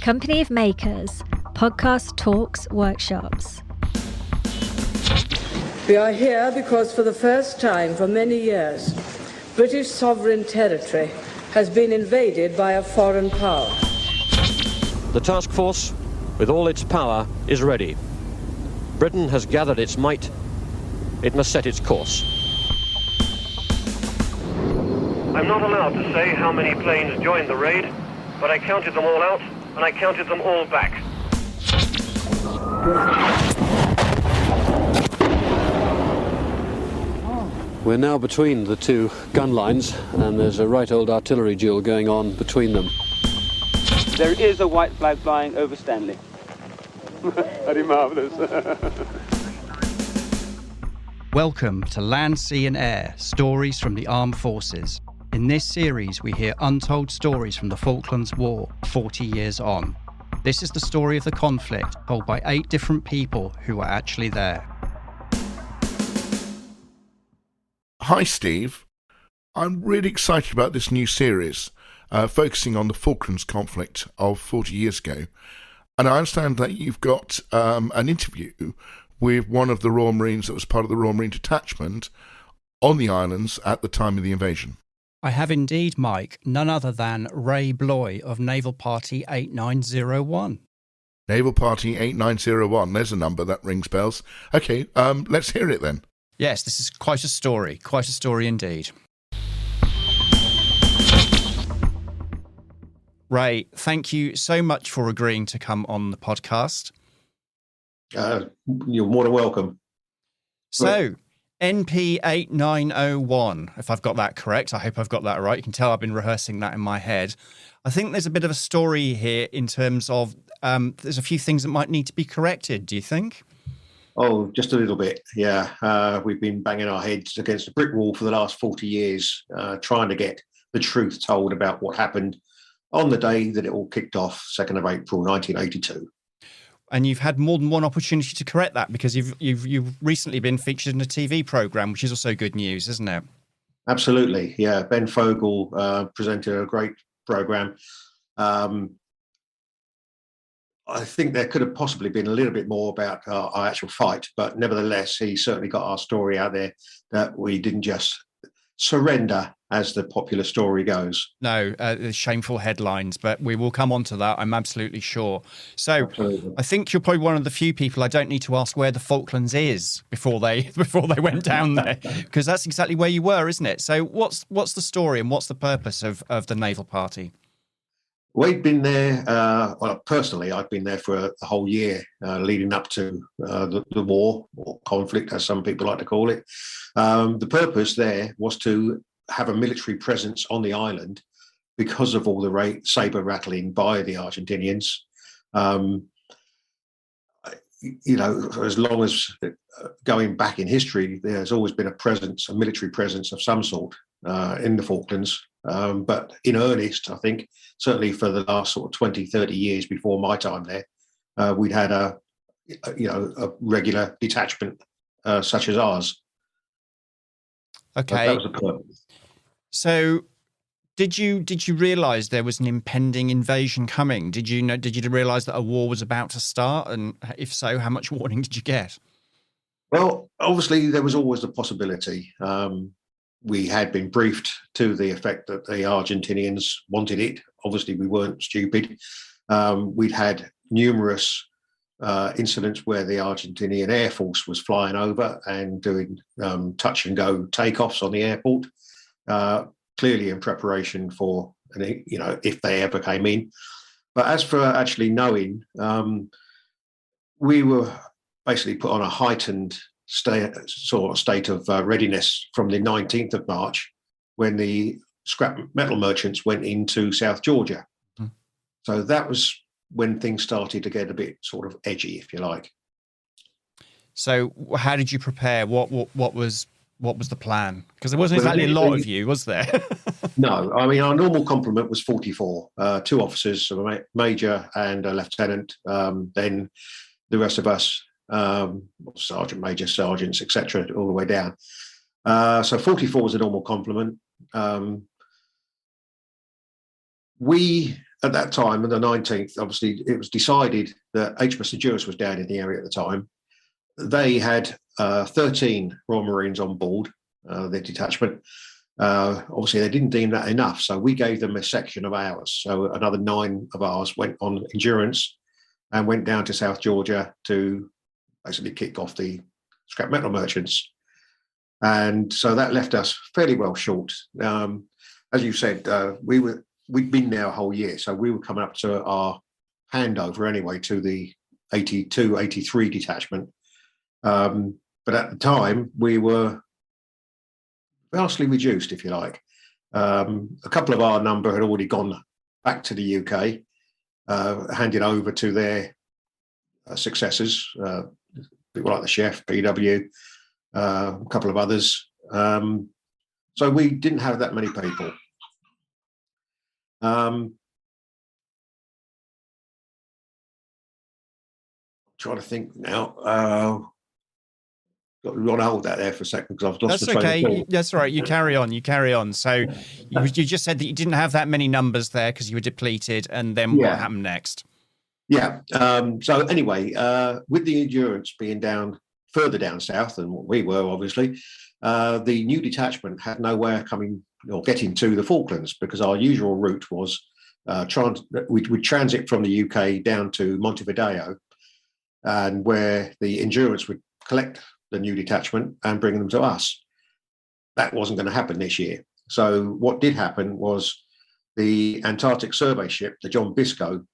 Company of Makers, podcast talks, workshops. We are here because for the first time for many years, British sovereign territory has been invaded by a foreign power. The task force, with all its power, is ready. Britain has gathered its might. It must set its course. I'm not allowed to say how many planes joined the raid, but I counted them all out, and I counted them all back. We're now between the two gun lines, and there's a right old artillery duel going on between them. There is a white flag flying over Stanley. Very marvellous. Welcome to Land, Sea and Air, Stories from the Armed Forces. In this series, we hear untold stories from the Falklands War, 40 years on. This is the story of the conflict, told by 8 different people who were actually there. Hi, Steve. I'm really excited about this new series, focusing on the Falklands conflict of 40 years ago. And I understand that you've got an interview with one of the Royal Marines that was part of the Royal Marine detachment on the islands at the time of the invasion. I have indeed, Mike, none other than Ray Bloye of Naval Party 8901. Naval Party 8901, there's a number that rings bells. Okay, let's hear it then. Yes, this is quite a story indeed. Ray, thank you so much for agreeing to come on the podcast. You're more than welcome. So, NP 8901, if I've got that correct. I hope I've got that right. You can tell I've been rehearsing that in my head. I think there's a bit of a story here in terms of there's a few things that might need to be corrected, do you think? Oh, just a little bit, yeah. We've been banging our heads against a brick wall for the last 40 years, trying to get the truth told about what happened on the day that it all kicked off, 2nd of April, 1982. And you've had more than one opportunity to correct that because you've recently been featured in a TV programme, which is also good news, isn't it? Absolutely, yeah. Ben Fogle presented a great programme. I think there could have possibly been a little bit more about our actual fight, but nevertheless, he certainly got our story out there that we didn't just surrender, as the popular story goes. No, shameful headlines, but we will come on to that, I'm absolutely sure. So absolutely. I think you're probably one of the few people I don't need to ask where the Falklands is before they went down there, because that's exactly where you were, isn't it? So what's the story and what's the purpose of the Naval Party? We've been there, well, personally, I've been there for a whole year leading up to the war, or conflict, as some people like to call it. The purpose there was to have a military presence on the island because of all the saber rattling by the Argentinians. As long as going back in history, there's always been a military presence of some sort in the Falklands. But in earnest, I think, certainly for the last sort of 20, 30 years before my time there, we'd had a regular detachment such as ours. Okay. That was the purpose. So did you realise there was an impending invasion coming? Did you realise that a war was about to start? And if so, how much warning did you get? Well, obviously, there was always the possibility. We had been briefed to the effect that the Argentinians wanted it. Obviously, we weren't stupid. We'd had numerous incidents where the Argentinian Air Force was flying over and doing touch and go takeoffs on the airport, clearly in preparation for, if they ever came in. But as for actually knowing, we were basically put on a heightened state of readiness from the 19th of March when the scrap metal merchants went into South Georgia. Mm. So that was when things started to get a bit sort of edgy, if you like. So how did you prepare? What was the plan? Because there wasn't exactly a lot of you, was there? No, I mean, our normal complement was 44, 2 officers, a major and a lieutenant. Then the rest of us, sergeant, major, sergeants, etc., all the way down. So 44 was a normal complement. We at that time, on the 19th, obviously, it was decided that HMS Endurance was down in the area at the time. They had 13 Royal Marines on board, their detachment. Obviously, they didn't deem that enough, so we gave them a section of ours. So another 9 of ours went on Endurance and went down to South Georgia to basically kick off the scrap metal merchants. And so that left us fairly well short. As you said, we'd been there a whole year, so we were coming up to our handover anyway to the 82, 83 detachment. But at the time, we were vastly reduced, if you like. A couple of our number had already gone back to the UK, handed over to their successors, people like the Chef, PW, a couple of others. So we didn't have that many people. Trying to think now. Got to hold that there for a second because I've lost the train of thought. That's all right. You carry on. So you just said that you didn't have that many numbers there because you were depleted, and then what happened next? Yeah. So anyway, with the Endurance being down further down south than what we were, obviously, the new detachment had nowhere coming or getting to the Falklands because our usual route was we'd transit from the UK down to Montevideo, and where the Endurance would collect the new detachment and bring them to us. That wasn't going to happen this year. So what did happen was the Antarctic survey ship, the John Biscoe,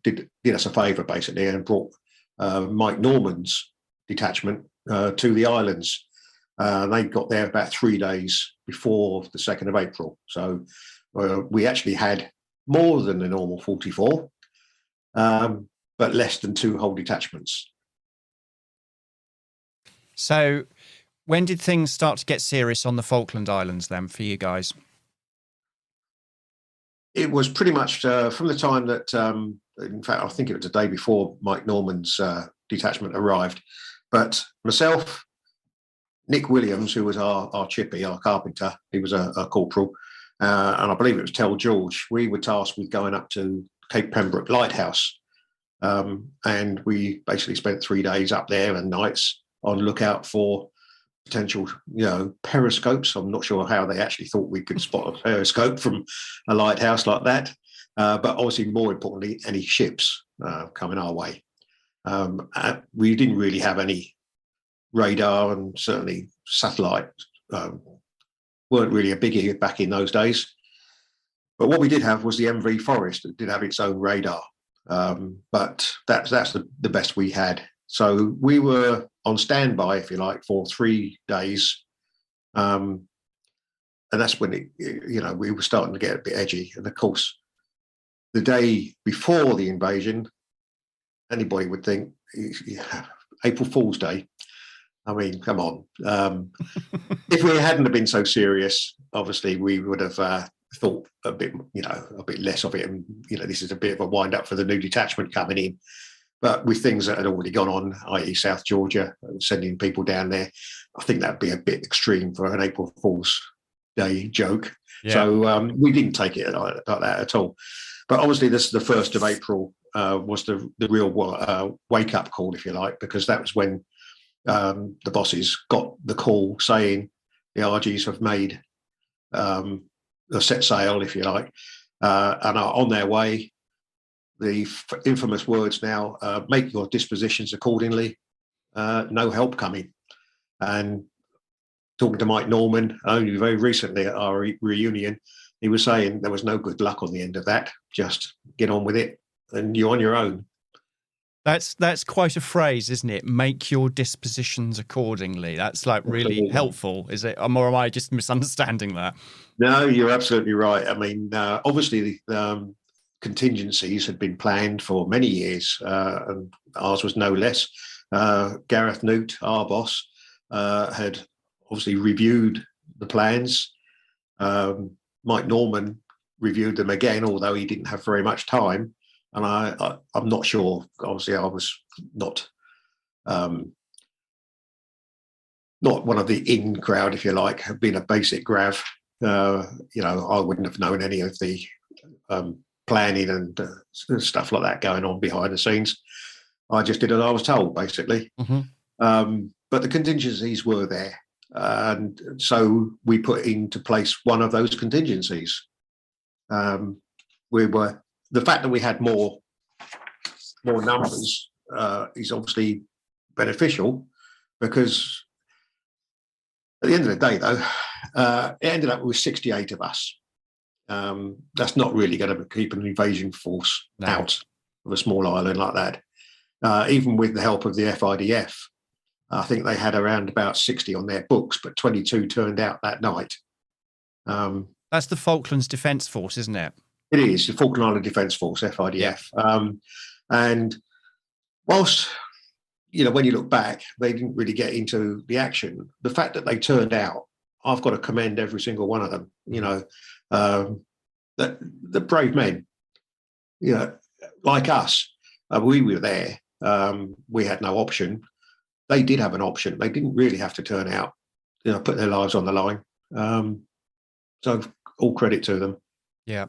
did us a favour basically and brought Mike Norman's detachment to the islands. They got there about 3 days before the 2nd of April. So we actually had more than the normal 44, but less than 2 whole detachments. So when did things start to get serious on the Falkland Islands then for you guys? It was pretty much from the time that, in fact, I think it was the day before Mike Norman's detachment arrived. But myself, Nick Williams, who was our chippy, our carpenter, he was a corporal, and I believe it was Tell George, we were tasked with going up to Cape Pembroke Lighthouse. And we basically spent 3 days up there and nights on lookout for potential, periscopes. I'm not sure how they actually thought we could spot a periscope from a lighthouse like that. But obviously, more importantly, any ships coming our way. We didn't really have any radar, and certainly satellite weren't really a biggie back in those days. But what we did have was the MV Forest that did have its own radar. But that's the best we had. So we were on standby, if you like, for 3 days. And that's when we were starting to get a bit edgy. And of course, the day before the invasion, anybody would think, April Fool's Day. I mean, come on. If we hadn't have been so serious, obviously we would have thought a bit less of it. And, this is a bit of a wind up for the new detachment coming in. But with things that had already gone on, i.e. South Georgia, sending people down there, I think that'd be a bit extreme for an April Fool's Day joke. Yeah. So we didn't take it like that at all. But obviously, this is the 1st of April was the real wake-up call, if you like, because that was when the bosses got the call saying the RGs have made a set sail, if you like, and are on their way. The infamous words now, make your dispositions accordingly, no help coming. And talking to Mike Norman, only very recently at our reunion, he was saying there was no good luck on the end of that. Just get on with it and you're on your own. That's quite a phrase, isn't it? Make your dispositions accordingly. That's like really helpful, is it? Or am I just misunderstanding that? No, you're absolutely right. I mean, obviously, contingencies had been planned for many years, and ours was no less. Gareth Newt, our boss, had obviously reviewed the plans. Mike Norman reviewed them again, although he didn't have very much time. And I'm not sure. Obviously, I was not one of the in crowd, if you like, being a basic grav. I wouldn't have known any of the planning and stuff like that going on behind the scenes. I just did as I was told, basically. But the contingencies were there. And so we put into place one of those contingencies. The fact that we had more numbers is obviously beneficial, because at the end of the day, though, it ended up with 68 of us. That's not really going to keep an invasion force out of a small island like that. Even with the help of the FIDF, I think they had around about 60 on their books, but 22 turned out that night. That's the Falklands Defence Force, isn't it? It is, the Falkland Island Defence Force, FIDF. Yeah. And whilst, when you look back, they didn't really get into the action. The fact that they turned out, I've got to commend every single one of them. The brave men, like us, we were there. We had no option. They did have an option. They didn't really have to turn out, put their lives on the line. So all credit to them. Yeah.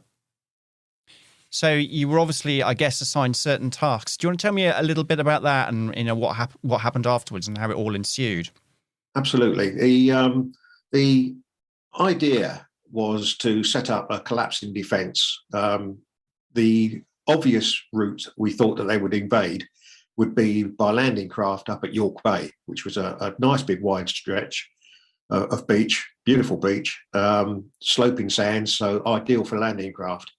So you were obviously, I guess, assigned certain tasks. Do you want to tell me a little bit about that and what happened afterwards and how it all ensued? Absolutely. The idea was to set up a collapsing defence. The obvious route we thought that they would invade would be by landing craft up at York Bay, which was a nice big wide stretch of beach, beautiful beach, sloping sands, so ideal for landing craft.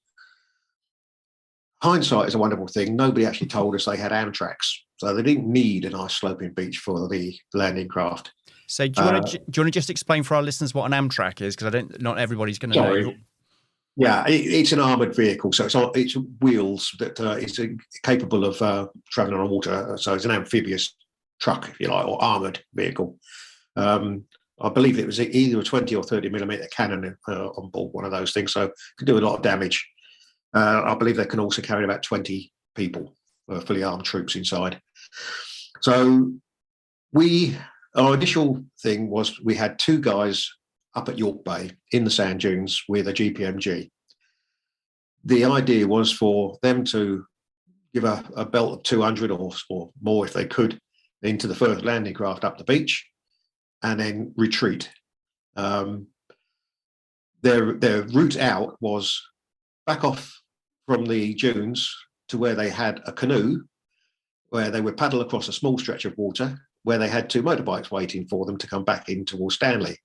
Hindsight is a wonderful thing. Nobody actually told us they had Amtraks, so they didn't need a nice sloping beach for the landing craft. So do you want to just explain for our listeners what an Amtrak is? Because not everybody's going to know. Yeah, it's an armoured vehicle, so it's wheels that is capable of travelling on water. So it's an amphibious truck, if you like, or armoured vehicle. I believe it was either a 20 or 30 millimetre cannon on board one of those things, so it could do a lot of damage. I believe they can also carry about 20 people, fully armed troops inside. So our initial thing was we had two guys up at York Bay in the sand dunes with a GPMG. The idea was for them to give a belt of 200 or more, if they could, into the first landing craft up the beach and then retreat. Their route out was back off from the dunes to where they had a canoe, where they would paddle across a small stretch of water, where they had two motorbikes waiting for them to come back in towards Stanley.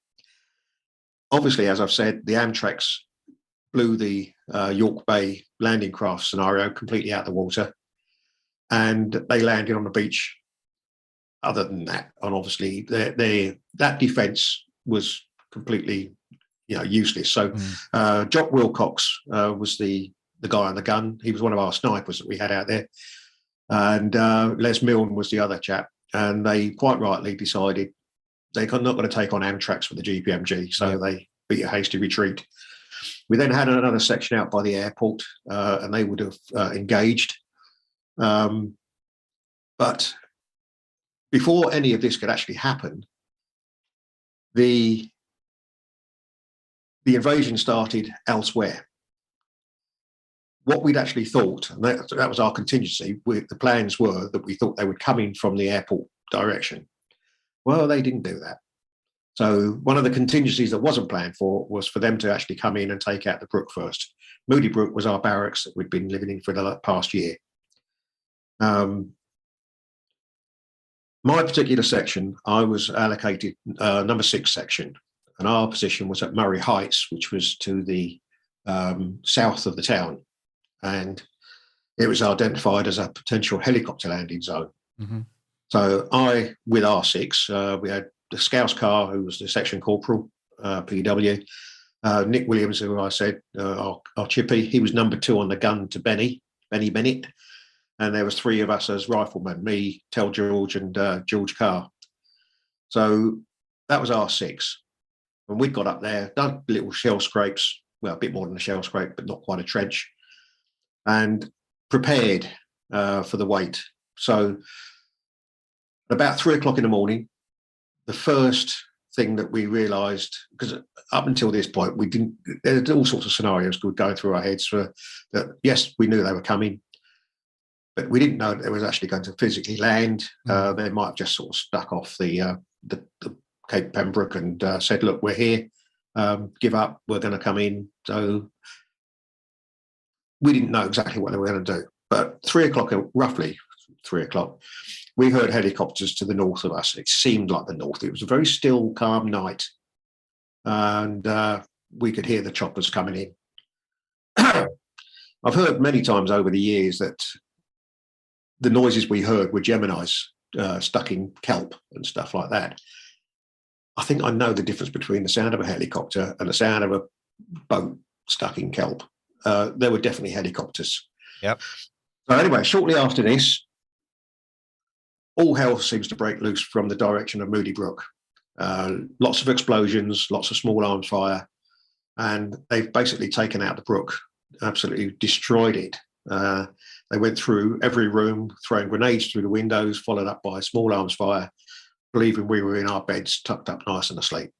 Obviously, as I've said, the Amtraks blew the York Bay landing craft scenario completely out of the water, and they landed on the beach. Other than that, and obviously that defence was completely useless. So Jock Wilcox was the guy on the gun. He was one of our snipers that we had out there, and Les Milne was the other chap. And they quite rightly decided they're not going to take on Amtraks with the GPMG, so they beat a hasty retreat. We then had another section out by the airport, and they would have engaged. But before any of this could actually happen, the invasion started elsewhere. What we'd actually thought, and that was our contingency, the plans were that we thought they would come in from the airport direction. Well, they didn't do that. So one of the contingencies that wasn't planned for was for them to actually come in and take out the brook first. Moody Brook was our barracks that we'd been living in for the past year. My particular section, I was allocated number 6 section, and our position was at Murray Heights, which was to the south of the town. And it was identified as a potential helicopter landing zone. Mm-hmm. So I, with R6, we had the Scouse car, who was the section corporal, PW, Nick Williams, who I said, our chippy, he was number 2 on the gun to Benny Bennett. And there was 3 of us as riflemen, me, Tel George, and George Carr. So that was R6. And we'd got up there, done little shell scrapes, well, a bit more than a shell scrape, but not quite a trench, and prepared for the wait. So about 3 o'clock in the morning, the first thing that we realised, because up until this point, there were all sorts of scenarios going through our heads that, yes, we knew they were coming, but we didn't know that they was actually going to physically land. They might have just sort of stuck off the Cape Pembroke and said, look, we're here, give up, we're going to come in. So we didn't know exactly what they were going to do. But roughly 3 o'clock, we heard helicopters to the north of us. It seemed like the north. It was a very still, calm night. And we could hear the choppers coming in. I've heard many times over the years that the noises we heard were Geminis stuck in kelp and stuff like that. I think I know the difference between the sound of a helicopter and the sound of a boat stuck in kelp. There were definitely helicopters. Yep. So anyway, shortly after this, all hell seems to break loose from the direction of Moody Brook. Lots of explosions, lots of small arms fire, and they've basically taken out the brook, absolutely destroyed it. They went through every room, throwing grenades through the windows, followed up by small arms fire, believing we were in our beds, tucked up nice and asleep.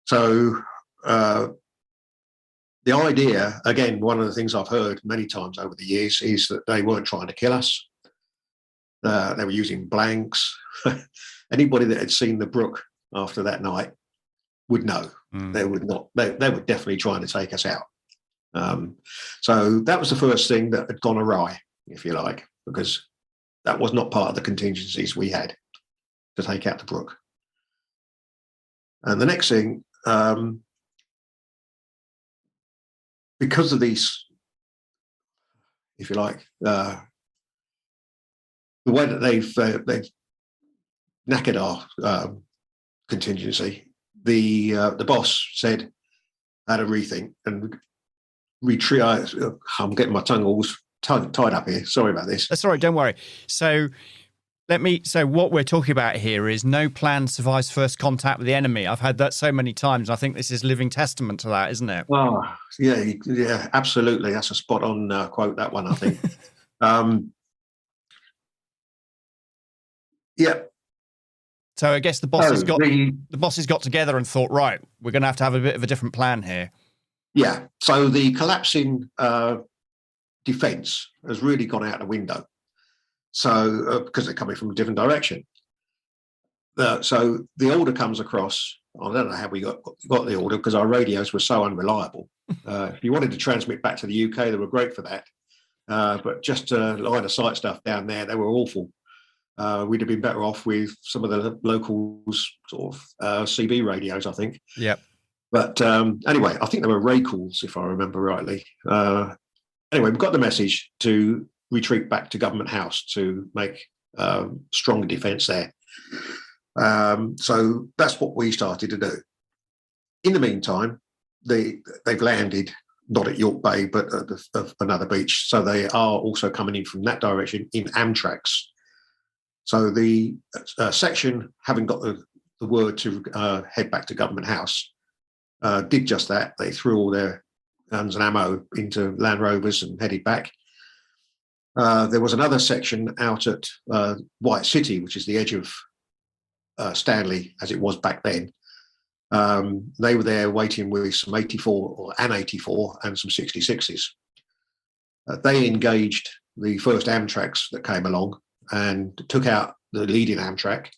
So the idea, again, one of the things I've heard many times over the years is that they weren't trying to kill us. They were using blanks. Anybody that had seen the brook after that night would know. They would not. They were definitely trying to take us out. So that was the first thing that had gone awry, if you like, because that was not part of the contingencies we had to take out the brook. And the next thing, because of these, if you like, the way that they've knackered our contingency, the boss said, had a rethink and retreat. I'm getting my tongue all tied up here. Sorry about this. That's all right. Don't worry. So what we're talking about here is no plan survives first contact with the enemy. I've had that so many times. I think this is living testament to that, isn't it? Oh, yeah, absolutely. That's a spot on quote, that one, I think. Yeah. So I guess the boss has got together and thought, right, we're going to have a bit of a different plan here. Yeah. So the collapsing defence has really gone out the window. So because they're coming from a different direction. So the order comes across. I don't know how we got the order because our radios were so unreliable. If you wanted to transmit back to the UK, they were great for that. But just line of sight stuff down there, they were awful. We'd have been better off with some of the locals sort of CB radios, I think. Yep. But anyway, I think they were Ray calls, if I remember rightly. Anyway, we got the message to retreat back to Government House to make stronger defence there. So that's what we started to do. In the meantime, they've landed, not at York Bay, but at another beach. So they are also coming in from that direction in Amtraks. So the section, having got the word to head back to Government House, did just that. They threw all their guns and ammo into Land Rovers and headed back. There was another section out at White City, which is the edge of Stanley, as it was back then. They were there waiting with some 84 and 84 and some 66s. They engaged the first Amtraks that came along and took out the leading Amtrak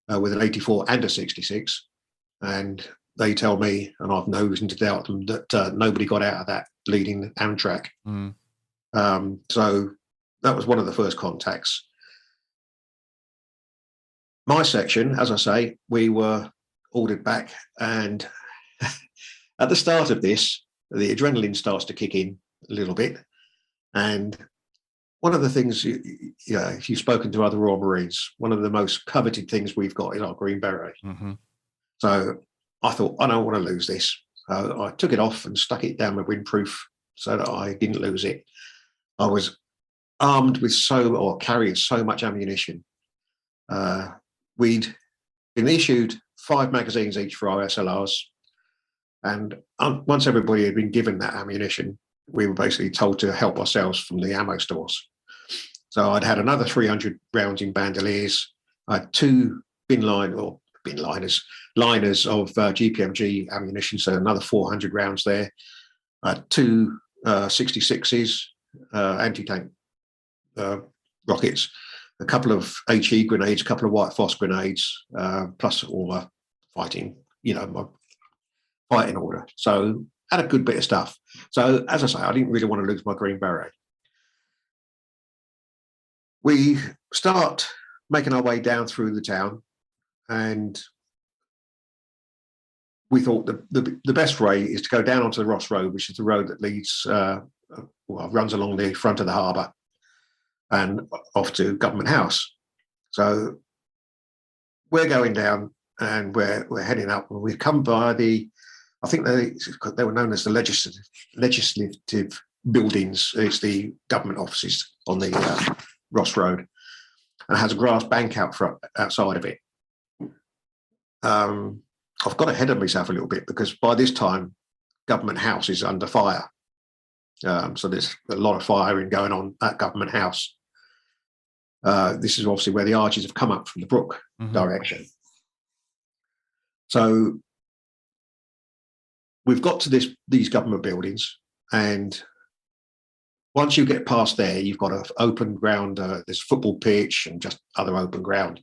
with an 84 and a 66. And they tell me, and I've no reason to doubt them, that nobody got out of that leading Amtrak. So that was one of the first contacts. My section, as I say, we were ordered back, and at the start of this, the adrenaline starts to kick in a little bit. And one of the things, if you've spoken to other Royal Marines, one of the most coveted things we've got is our green beret. Mm-hmm. So I thought, I don't want to lose this. I took it off and stuck it down my windproof so that I didn't lose it. I was armed with carrying so much ammunition. We'd been issued 5 magazines each for our SLRs. And once everybody had been given that ammunition, we were basically told to help ourselves from the ammo stores. So I'd had another 300 rounds in bandoliers. I had 2 bin line or bin liners of GPMG ammunition, so another 400 rounds there. Two 66s, anti-tank rockets, a couple of HE grenades, a couple of white phos grenades, plus all my fighting, my fighting order. So had a good bit of stuff. So as I say, I didn't really want to lose my green beret. We start making our way down through the town, and we thought the best way is to go down onto the Ross Road, which is the road that leads, runs along the front of the harbour and off to Government House. So we're going down and we're heading up, and we've come by I think they were known as the legislative buildings. It's the government offices on the Ross Road, and it has a grass bank outside of it. I've got ahead of myself a little bit because by this time, Government House is under fire. So there's a lot of firing going on at Government House. This is obviously where the archers have come up from the Brook direction. So we've got to these government buildings, and once you get past there, you've got an open ground. There's a football pitch and just other open ground,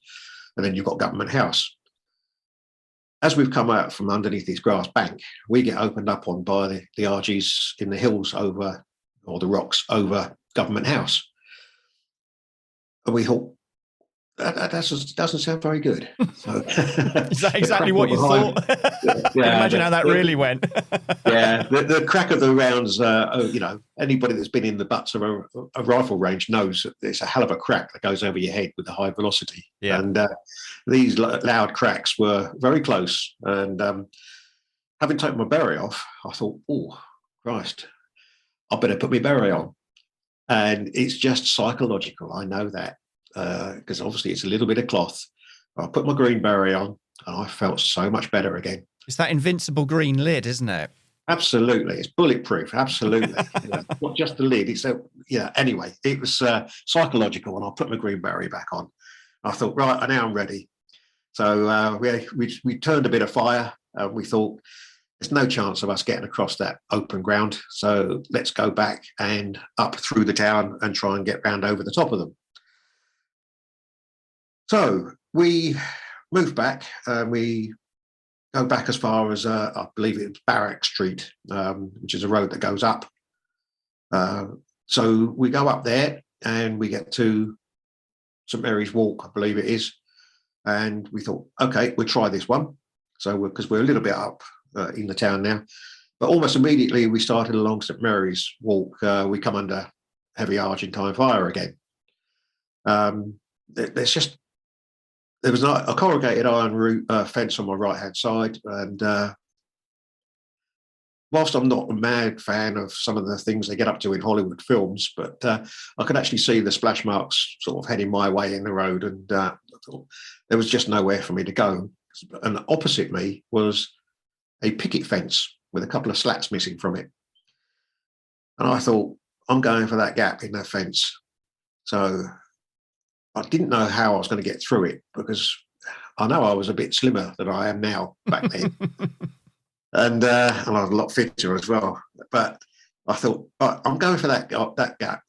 and then you've got Government House. As we've come out from underneath this grass bank, we get opened up on by the RGs in the hills over, or the rocks over Government House. And we thought, that doesn't sound very good. So, is that exactly what you thought? Yeah, imagine how that really went. Yeah, the crack of the rounds, anybody that's been in the butts of a rifle range knows that there's a hell of a crack that goes over your head with the high velocity. Yeah. And these loud cracks were very close. And having taken my beret off, I thought, oh, Christ, I better put my beret on. And it's just psychological, I know that. Because obviously it's a little bit of cloth. I put my green beret on and I felt so much better again. It's that invincible green lid, isn't it? Absolutely. It's bulletproof. Absolutely. Not just the lid. It's anyway, it was psychological, and I put my green beret back on. I thought, right, now I'm ready. So we turned a bit of fire. We thought there's no chance of us getting across that open ground. So let's go back and up through the town and try and get round over the top of them. So we move back, and we go back as far as, I believe it's Barracks Street, which is a road that goes up. So we go up there and we get to St Mary's Walk, I believe it is. And we thought, okay, we'll try this one. So because we're a little bit up in the town now. But almost immediately we started along St Mary's Walk. We come under heavy Argentine fire again. There was a corrugated iron fence on my right-hand side, and whilst I'm not a mad fan of some of the things they get up to in Hollywood films, but I could actually see the splash marks sort of heading my way in the road, and I thought there was just nowhere for me to go. And opposite me was a picket fence with a couple of slats missing from it. And I thought, I'm going for that gap in that fence. So I didn't know how I was going to get through it, because I know I was a bit slimmer than I am now back then. and I was a lot fitter as well. But I thought, right, I'm going for that gap.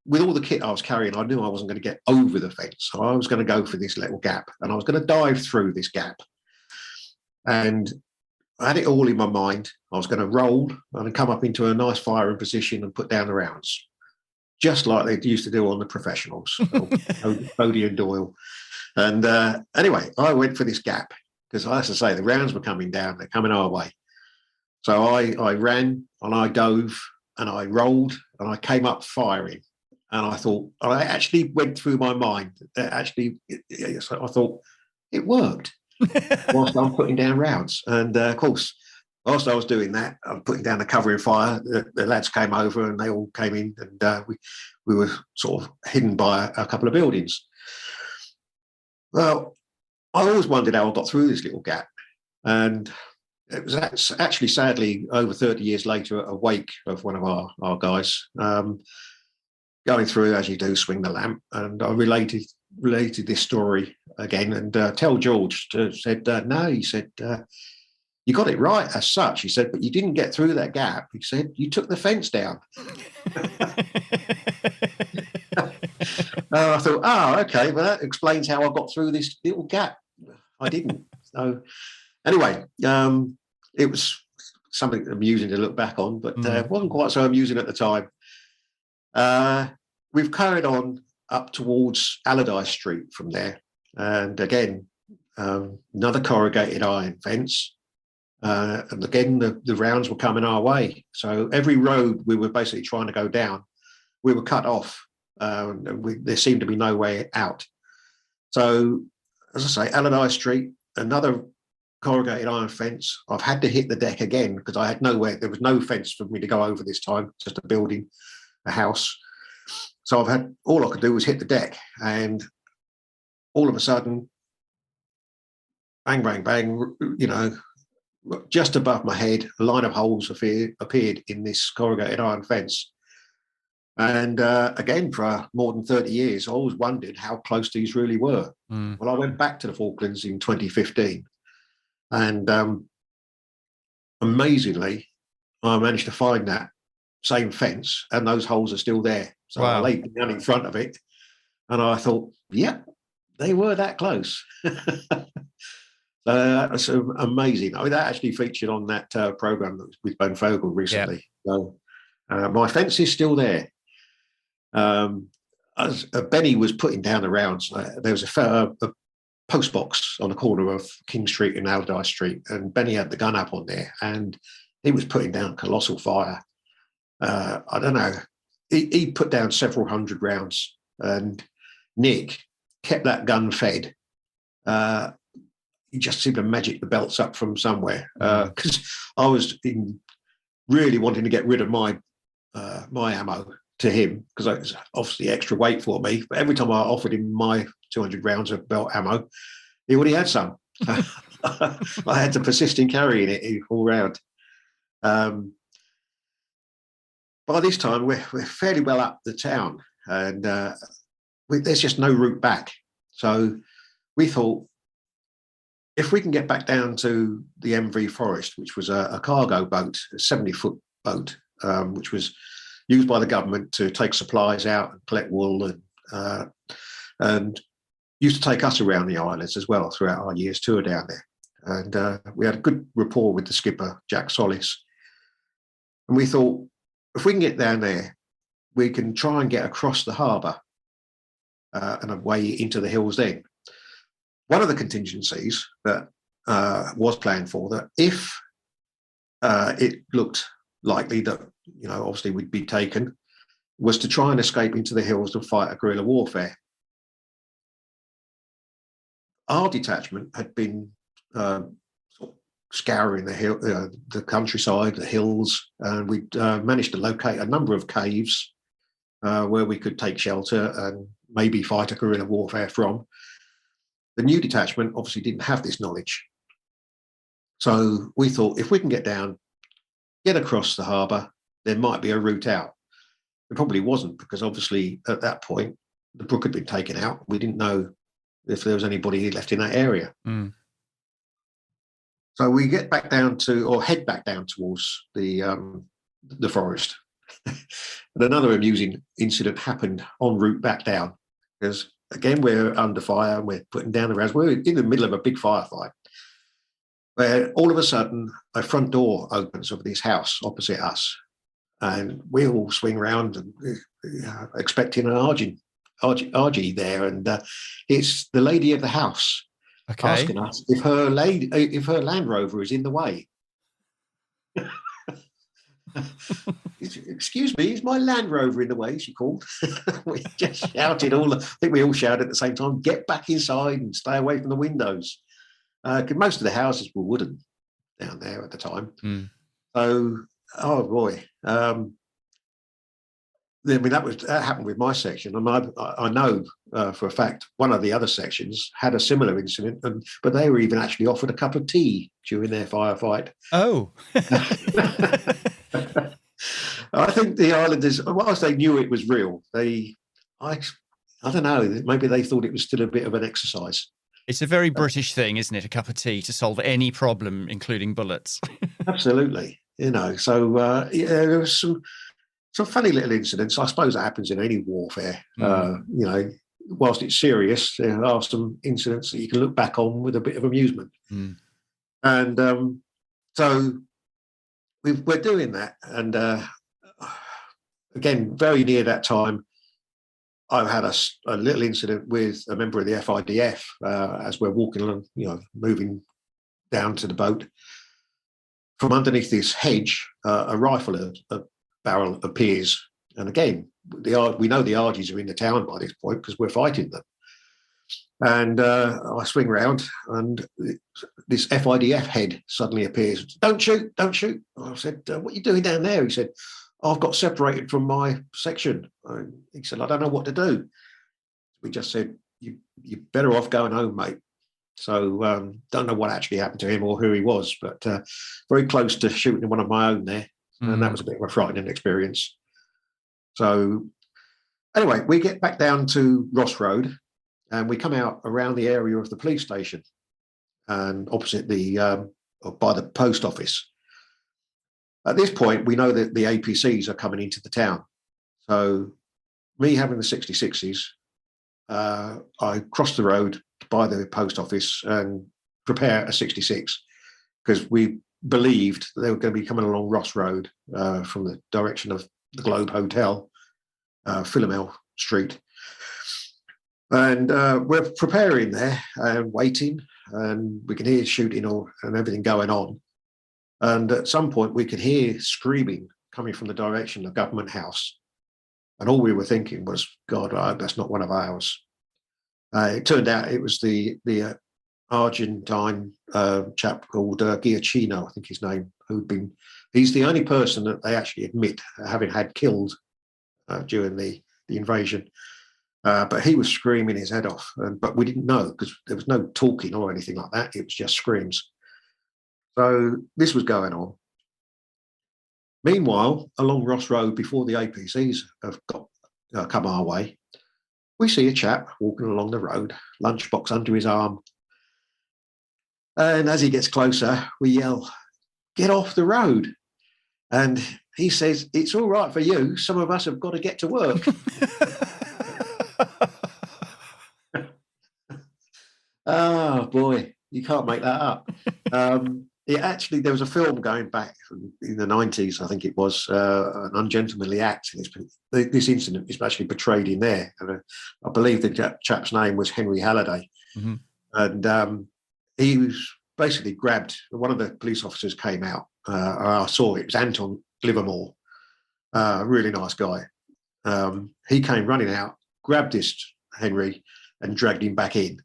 With all the kit I was carrying, I knew I wasn't going to get over the fence. So I was going to go for this little gap, and I was going to dive through this gap. And I had it all in my mind. I was going to roll and come up into a nice firing position and put down the rounds, just like they used to do on the professionals, Bodie and Doyle. And anyway, I went for this gap because, as I say, the rounds were coming down. They're coming our way. So I ran and I dove and I rolled and I came up firing. And I thought, I actually went through my mind. I thought it worked whilst I'm putting down rounds. And of course, whilst I was doing that, I'm putting down the covering fire. The lads came over and they all came in, and we were sort of hidden by a couple of buildings. Well, I always wondered how I got through this little gap. And it was actually, sadly, over 30 years later, a wake of one of our guys going through, as you do, swing the lamp. And I related related this story again and tell George, said, no, he said, you got it right as such. He said, but you didn't get through that gap. He said, you took the fence down. I thought, oh, okay, well, that explains how I got through this little gap. I didn't. So anyway, it was something amusing to look back on, but it wasn't quite so amusing at the time. We've carried on up towards Allardyce Street from there. And again, another corrugated iron fence. And again, the rounds were coming our way. So every road we were basically trying to go down, we were cut off. There seemed to be no way out. So, as I say, Allardyce Street, another corrugated iron fence. I've had to hit the deck again because I had nowhere. There was no fence for me to go over this time, just a building, a house. So all I could do was hit the deck, and all of a sudden, bang, bang, bang, just above my head, a line of holes appeared in this corrugated iron fence. And again, for more than 30 years, I always wondered how close these really were. Well, I went back to the Falklands in 2015, and amazingly, I managed to find that same fence, and those holes are still there. So I laid down in front of it, and I thought, yeah, they were that close. That's amazing. I mean, that actually featured on that program that was with Ben Fogel recently. Yeah. So my fence is still there. As Benny was putting down the rounds, there was a post box on the corner of King Street and Allardyce Street, and Benny had the gun up on there, and he was putting down colossal fire. I don't know. He put down several hundred rounds, and Nick kept that gun fed. He just seemed to magic the belts up from somewhere, because I was really wanting to get rid of my ammo to him, because it was obviously extra weight for me. But every time I offered him my 200 rounds of belt ammo, he already had some. I had to persist in carrying it all round. By this time, we're fairly well up the town, and there's just no route back. So we thought, if we can get back down to the MV Forest, which was a cargo boat, a 70-foot boat, which was used by the government to take supplies out and collect wool, and used to take us around the islands as well throughout our year's tour down there. And we had a good rapport with the skipper, Jack Solis. And we thought, if we can get down there, we can try and get across the harbour and away into the hills then. One of the contingencies that was planned for, that if it looked likely that, obviously we'd be taken, was to try and escape into the hills and fight a guerrilla warfare. Our detachment had been scouring the countryside, the hills, and we'd managed to locate a number of caves where we could take shelter and maybe fight a guerrilla warfare from. The new detachment obviously didn't have this knowledge. So we thought, if we can get down, get across the harbour, there might be a route out. It probably wasn't, because obviously at that point, the brook had been taken out. We didn't know if there was anybody left in that area. So we head back down towards the forest. And another amusing incident happened en route back down, because again, we're under fire and we're putting down the rounds. We're in the middle of a big firefight, where all of a sudden a front door opens of this house opposite us, and we all swing around and expecting an Argy there, and it's the lady of the house asking us if her Land Rover is in the way. Excuse me, is my Land Rover in the way? She called. We just shouted I think we all shouted at the same time, get back inside and stay away from the windows. Because most of the houses were wooden down there at the time. So, oh boy. That happened with my section. I know for a fact one of the other sections had a similar incident, but they were even actually offered a cup of tea during their firefight. Oh. I think the islanders, whilst they knew it was real, I I don't know, maybe they thought it was still a bit of an exercise. It's a very British thing, isn't it? A cup of tea to solve any problem, including bullets. Absolutely. So there was some funny little incidents. I suppose that happens in any warfare. Whilst it's serious, there are some incidents that you can look back on with a bit of amusement. And so we're doing that. And again, very near that time, I've had a little incident with a member of the FIDF as we're walking along, moving down to the boat. From underneath this hedge, a rifle, a barrel appears. And again, we know the Argies are in the town by this point because we're fighting them. And I swing round, and this FIDF head suddenly appears. Don't shoot, don't shoot. I said, what are you doing down there? He said, I've got separated from my section. He said, I don't know what to do. We just said, you're better off going home, mate. So don't know what actually happened to him or who he was, but very close to shooting one of my own there. And that was a bit of a frightening experience. So anyway, we get back down to Ross Road, and we come out around the area of the police station and opposite by the post office. At this point, we know that the APCs are coming into the town. So me having the 66s, I crossed the road by the post office and prepare a 66 because we believed they were going to be coming along Ross Road from the direction of the Globe Hotel, Philomel Street. And we're preparing there and waiting, and we can hear shooting and everything going on. And at some point, we could hear screaming coming from the direction of Government House. And all we were thinking was, God, I hope that's not one of ours. It turned out it was the Argentine chap called Giacchino, I think his name, he's the only person that they actually admit having had killed during the invasion. But he was screaming his head off. But we didn't know because there was no talking or anything like that. It was just screams. So this was going on. Meanwhile, along Ross Road, before the APCs have come our way, we see a chap walking along the road, lunchbox under his arm. And as he gets closer, we yell, "Get off the road." And he says, "It's all right for you. Some of us have got to get to work." Oh, boy, you can't make that up. There was a film going back in the 90s, I think it was, An Ungentlemanly Act. This incident is actually portrayed in there. And I believe the chap's name was Henry Halliday. Mm-hmm. And he was basically grabbed. One of the police officers came out. I saw it was Anton Livermore, really nice guy. He came running out, grabbed this Henry and dragged him back in.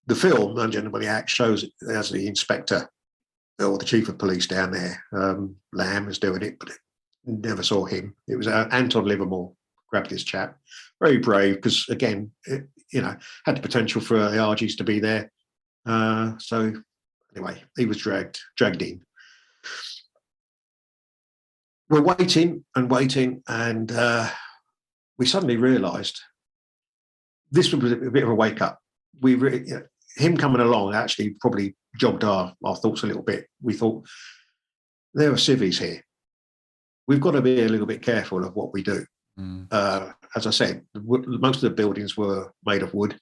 The film, Ungentlemanly Act, shows it as the inspector or the chief of police down there. Lamb was doing it, but never saw him. It was Anton Livermore grabbed this chap. Very brave because, again, had the potential for the Argies to be there. So anyway, he was dragged in. We're waiting, and we suddenly realised this was a bit of a wake up. Him coming along actually probably jogged our thoughts a little bit. We thought, there are civvies here. We've got to be a little bit careful of what we do. As I said, most of the buildings were made of wood,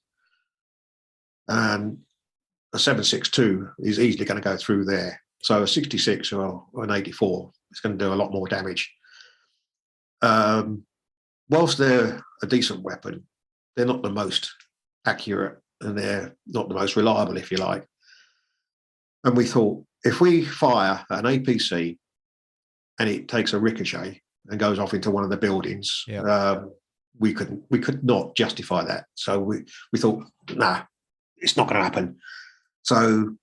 and a 7.62 is easily going to go through there. So a 66 or an 84 is going to do a lot more damage. Whilst they're a decent weapon, they're not the most accurate, and they're not the most reliable, if you like. And we thought, if we fire an APC and it takes a ricochet and goes off into one of the buildings, we could not justify that. So we thought, nah, it's not going to happen. So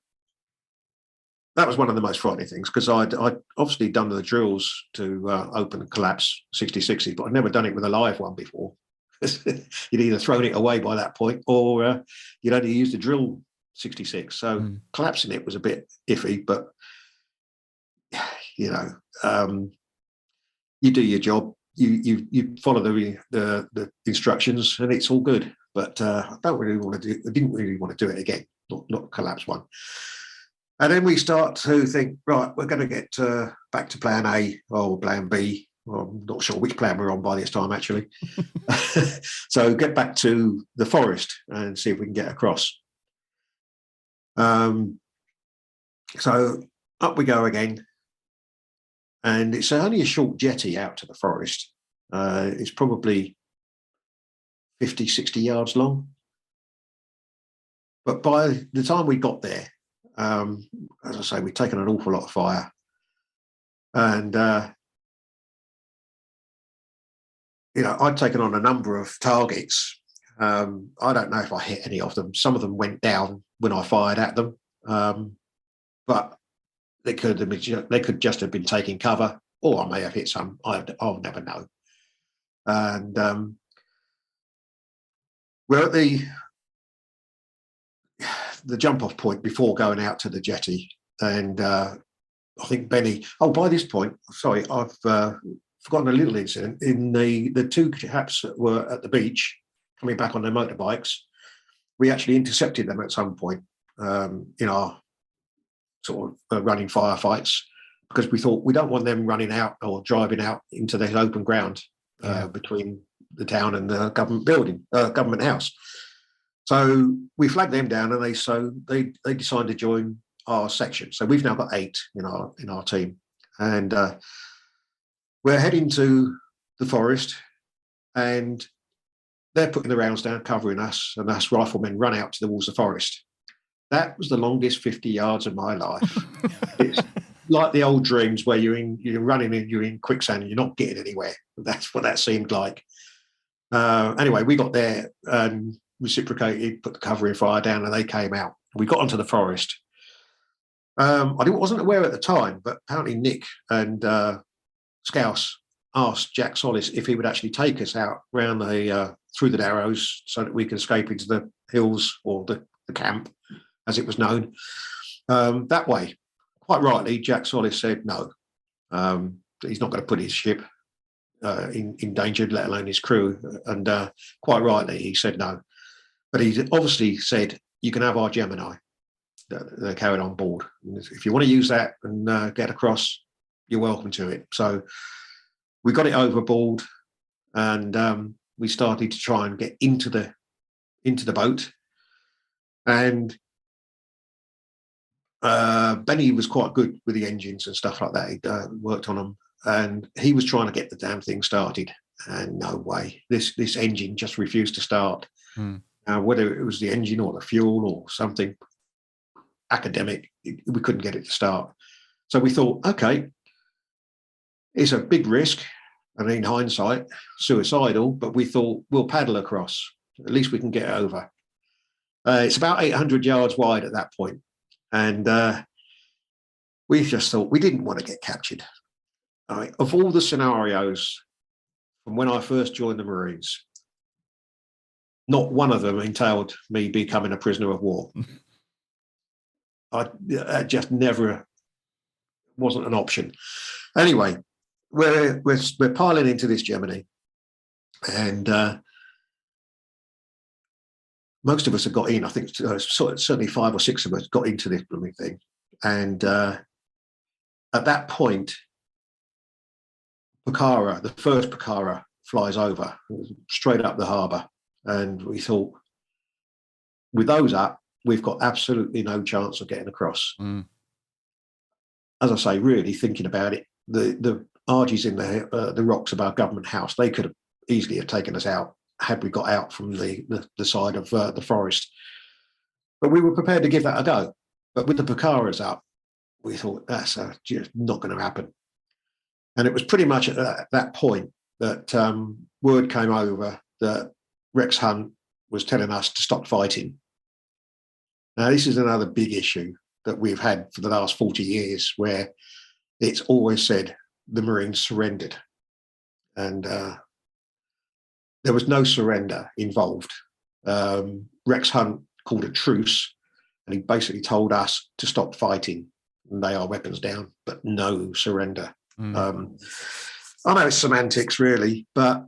that was one of the most frightening things, because I'd obviously done the drills to open and collapse 66s, but I'd never done it with a live one before. You'd either thrown it away by that point, or you'd only used the drill 66. So collapsing it was a bit iffy, but you do your job. you follow the instructions and it's all good. But I didn't really want to do it again, not collapse one. And then we start to think, right, we're going to get back to plan A or plan B. Well, I'm not sure which plan we're on by this time, actually. So get back to the forest and see if we can get across. So up we go again. And it's only a short jetty out to the forest. It's probably 50, 60 yards long. But by the time we got there, as I say, we'd taken an awful lot of fire. And, I'd taken on a number of targets. I don't know if I hit any of them. Some of them went down when I fired at them. But they could just have been taking cover, or I may have hit some. I'll never know. And we're at the jump-off point before going out to the jetty, and I think Benny. Oh, by this point, sorry, I've forgotten a little incident. In the two chaps that were at the beach coming back on their motorbikes, we actually intercepted them at some point in our sort of running firefights, because we thought we don't want them running out or driving out into the open ground between the town and the government house. So we flagged them down, and they decided to join our section. So we've now got 8 in our team, and we're heading to the forest, and they're putting the rounds down, covering us, and us riflemen run out towards the forest. That was the longest 50 yards of my life. It's like the old dreams where you're running and you're in quicksand and you're not getting anywhere. That's what that seemed like. Anyway, we got there and reciprocated, put the covering fire down, and they came out. We got onto the forest. I wasn't aware at the time, but apparently Nick and Scouse asked Jack Solis if he would actually take us out round through the Narrows so that we could escape into the hills, or the camp, as it was known. That way, quite rightly, Jack Solis said no. He's not going to put his ship in danger, let alone his crew. And quite rightly, he said no. But he obviously said, you can have our Gemini that they carried on board. If you want to use that and get across, you're welcome to it. So we got it overboard, and we started to try and get into the boat. And Benny was quite good with the engines and stuff like that. He worked on them, and he was trying to get the damn thing started. And no way, this engine just refused to start. Whether it was the engine or the fuel or something academic, we couldn't get it to start. So we thought, okay, it's a big risk, and in hindsight, suicidal, but we thought we'll paddle across. At least we can get over. It's about 800 yards wide at that point. And we just thought we didn't want to get captured. Of all the scenarios from when I first joined the Marines, not one of them entailed me becoming a prisoner of war. I just never wasn't an option. Anyway, we're piling into this Gemini, and most of us have got in. I think certainly 5 or 6 of us got into this blooming thing. And at that point, Pucara, the first Pucara, flies over straight up the harbour. And we thought, with those up, we've got absolutely no chance of getting across. As I say, really thinking about it, the arges in the rocks above Government House, they could have easily have taken us out had we got out from the side of the forest. But we were prepared to give that a go. But with the Pucaras up, we thought that's just not going to happen. And it was pretty much at that point that word came over that Rex Hunt was telling us to stop fighting. Now, this is another big issue that we've had for the last 40 years, where it's always said the Marines surrendered. And there was no surrender involved. Rex Hunt called a truce, and he basically told us to stop fighting and lay our weapons down, but no surrender. I know it's semantics, really, but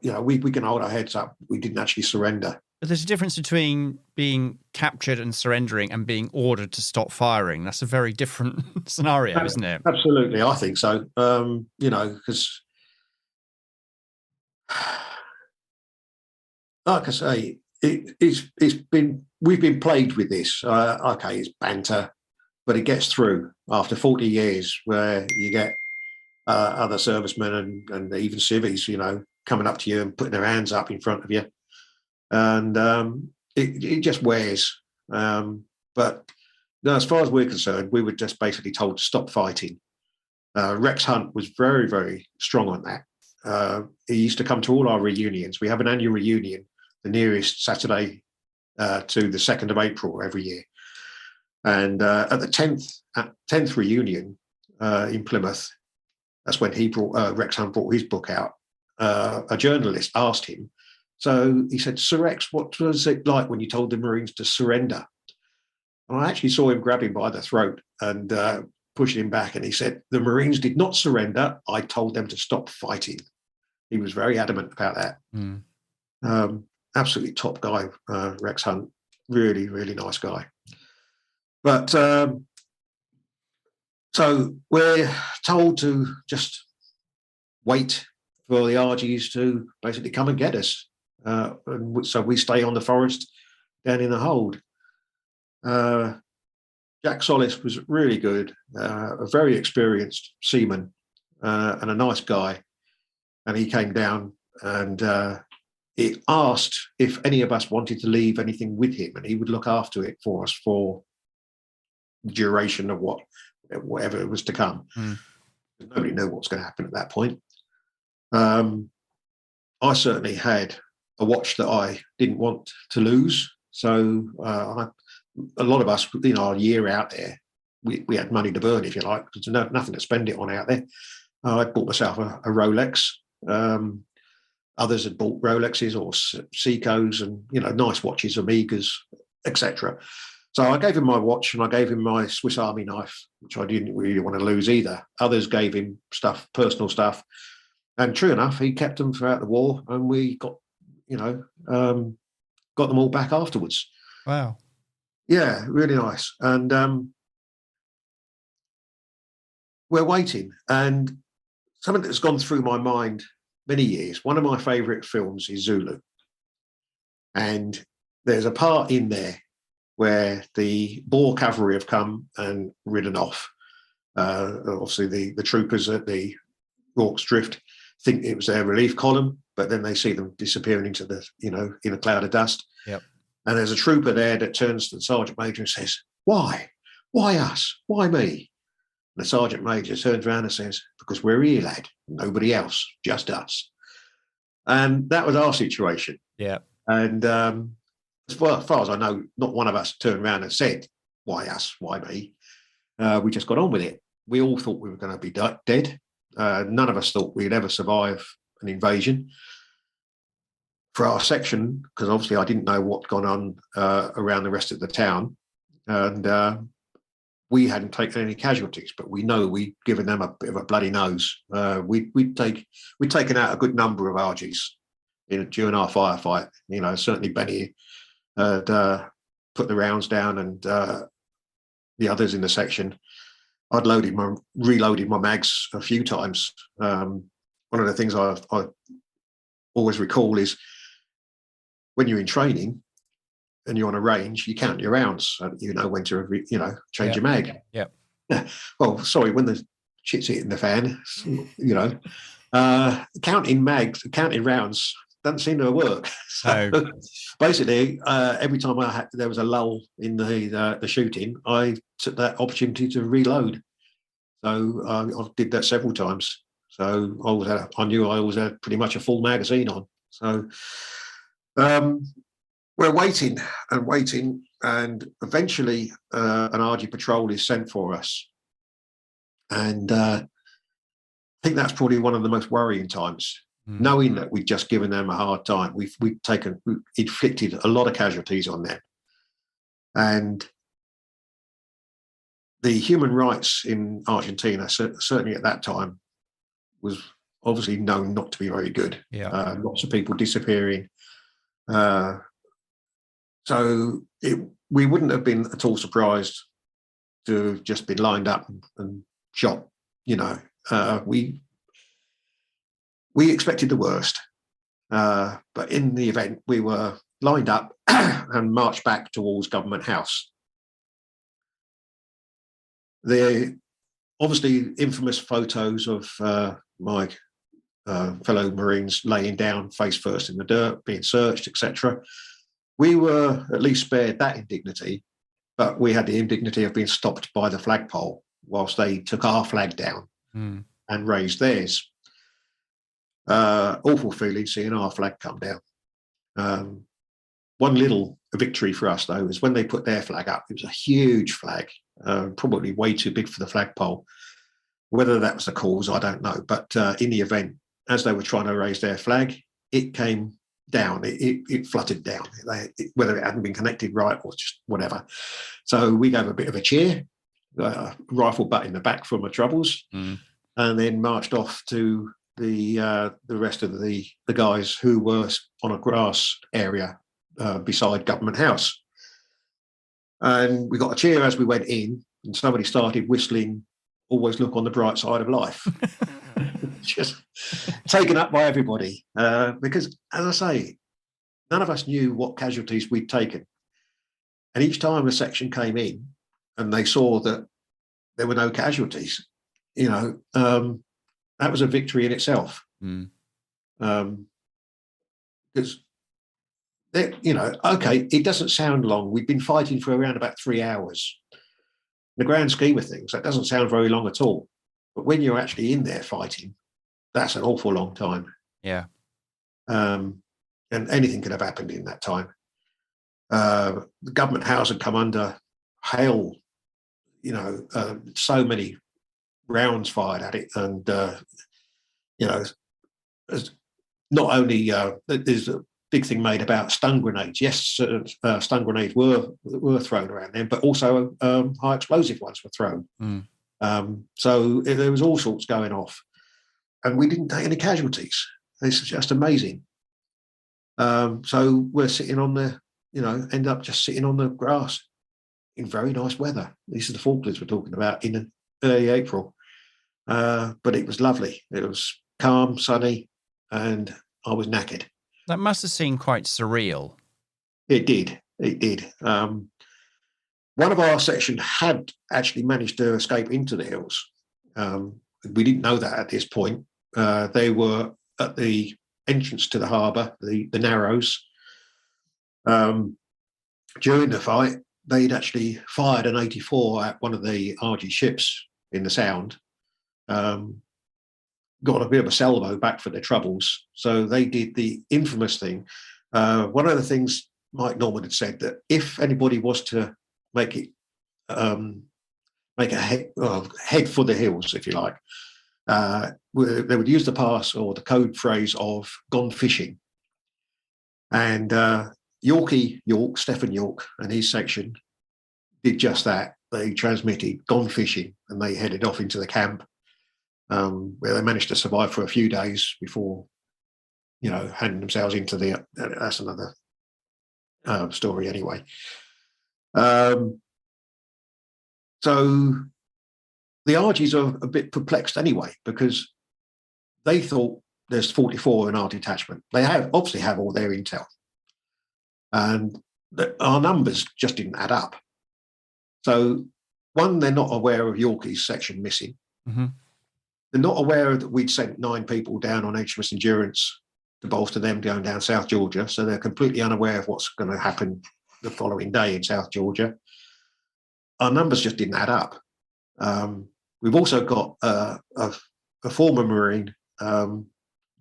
we can hold our heads up. We didn't actually surrender. But there's a difference between being captured and surrendering and being ordered to stop firing. That's a very different scenario, isn't it? Absolutely, I think so. Because, like I say, we've been plagued with this. Okay, it's banter, but it gets through after 40 years, where you get other servicemen and even civvies, coming up to you and putting their hands up in front of you. And it just wears. But as far as we're concerned, we were just basically told to stop fighting. Rex Hunt was very, very strong on that. He used to come to all our reunions. We have an annual reunion, the nearest Saturday to the 2nd of April every year. And at the 10th reunion in Plymouth, that's when Rex Hunt brought his book out. A journalist asked him, so he said, "Sir Rex, what was it like when you told the Marines to surrender?" And I actually saw him grab him by the throat and push him back. And he said, "The Marines did not surrender. I told them to stop fighting." He was very adamant about that. Absolutely top guy, Rex Hunt. Really, really nice guy. But so we're told to just wait for the RGs to basically come and get us. And so we stay on the forest down in the hold. Jack Solis was really good, a very experienced seaman and a nice guy. And he came down and he asked if any of us wanted to leave anything with him, and he would look after it for us for the duration of whatever was to come. Nobody knew what was going to happen at that point. I certainly had a watch that I didn't want to lose. So a lot of us, our year out there, we had money to burn, if you like, because there's nothing to spend it on out there. I bought myself a Rolex. Others had bought Rolexes or Seikos and, nice watches, Omegas, etc. So I gave him my watch and I gave him my Swiss Army knife, which I didn't really want to lose either. Others gave him personal stuff. And true enough, he kept them throughout the war, and we got them all back afterwards. Wow. Yeah, really nice. And we're waiting. And something that's gone through my mind many years, one of my favourite films is Zulu. And there's a part in there where the Boer cavalry have come and ridden off. Obviously, the troopers at the Rorke's Drift think it was their relief column, but then they see them disappearing into the, in a cloud of dust. Yep. And there's a trooper there that turns to the sergeant major and says, "Why? Why us? Why me?" And the sergeant major turns around and says, "Because we're here, lad. Nobody else, just us." And that was our situation. Yeah. And as far as I know, not one of us turned around and said, "Why us? Why me?" We just got on with it. We all thought we were going to be dead. None of us thought we'd ever survive an invasion. For our section, because obviously I didn't know what gone on around the rest of the town, and we hadn't taken any casualties, but we know we'd given them a bit of a bloody nose. We'd taken out a good number of RGs during our firefight. Certainly Benny had put the rounds down, and the others in the section. I'd reloaded my mags a few times. One of the things I always recall is when you're in training and you're on a range, you count your rounds, so you know when to change your mag. Yeah. Well, sorry, when the shit's hitting the fan, counting rounds doesn't seem to work. So basically, every time there was a lull in the shooting, I took that opportunity to reload. So I did that several times. So I knew I always had pretty much a full magazine on. So we're waiting, and eventually an RG patrol is sent for us. And I think that's probably one of the most worrying times. Knowing that we'd just given them a hard time, we'd inflicted a lot of casualties on them. And the human rights in Argentina, certainly at that time, was obviously known not to be very good. Yeah. Lots of people disappearing. So we wouldn't have been at all surprised to have just been lined up and shot. We expected the worst, but in the event, we were lined up and marched back towards Government House. The obviously infamous photos of my fellow Marines laying down face first in the dirt, being searched, etc. We were at least spared that indignity, but we had the indignity of being stopped by the flagpole whilst they took our flag down and raised theirs. Awful feeling seeing our flag come down. One little victory for us, though, is when they put their flag up. It was a huge flag, probably way too big for the flagpole. Whether that was the cause, I don't know. But in the event, as they were trying to raise their flag, it came down. It fluttered down, whether it hadn't been connected right or just whatever. So we gave a bit of a cheer, rifle butt in the back from the troubles, and then marched off to the rest of the guys who were on a grass area beside Government House. And we got a cheer as we went in, and somebody started whistling "Always Look on the Bright Side of Life." Just taken up by everybody, because, as I say, none of us knew what casualties we'd taken. And each time a section came in and they saw that there were no casualties, that was a victory in itself. Because, okay, it doesn't sound long. We've been fighting for around about 3 hours. In the grand scheme of things, that doesn't sound very long at all. But when you're actually in there fighting, that's an awful long time. Yeah. And anything could have happened in that time. The Government House had come under hail, so many rounds fired at it. And, not only there's a big thing made about stun grenades. Yes, stun grenades were thrown around then, but also high explosive ones were thrown. So there was all sorts going off. And we didn't take any casualties. This is just amazing. So we're sitting on end up just sitting on the grass in very nice weather. These are the Falklands we're talking about in early April. But it was lovely. It was calm, sunny, and I was knackered. That must have seemed quite surreal. It did. One of our section had actually managed to escape into the hills. We didn't know that at this point. They were at the entrance to the harbour, the Narrows. During the fight, they'd actually fired an 84 at one of the RG ships in the Sound. Got a bit of a salvo back for their troubles. So they did the infamous thing. One of the things Mike Norman had said, that if anybody was to make it make a head for the hills, if you like, they would use the pass or the code phrase of "gone fishing." And Stephen York and his section did just that. They transmitted "gone fishing," and they headed off into the camp, where they managed to survive for a few days before, handing themselves into the. That's another story, anyway. So the RGs are a bit perplexed anyway, because they thought there's 44 in our detachment. They obviously have all their intel, and our numbers just didn't add up. So, one, they're not aware of Yorkie's section missing. Mm-hmm. They're not aware that we'd sent 9 people down on HMS Endurance to bolster them going down South Georgia. So they're completely unaware of what's going to happen the following day in South Georgia. Our numbers just didn't add up. We've also got a former Marine,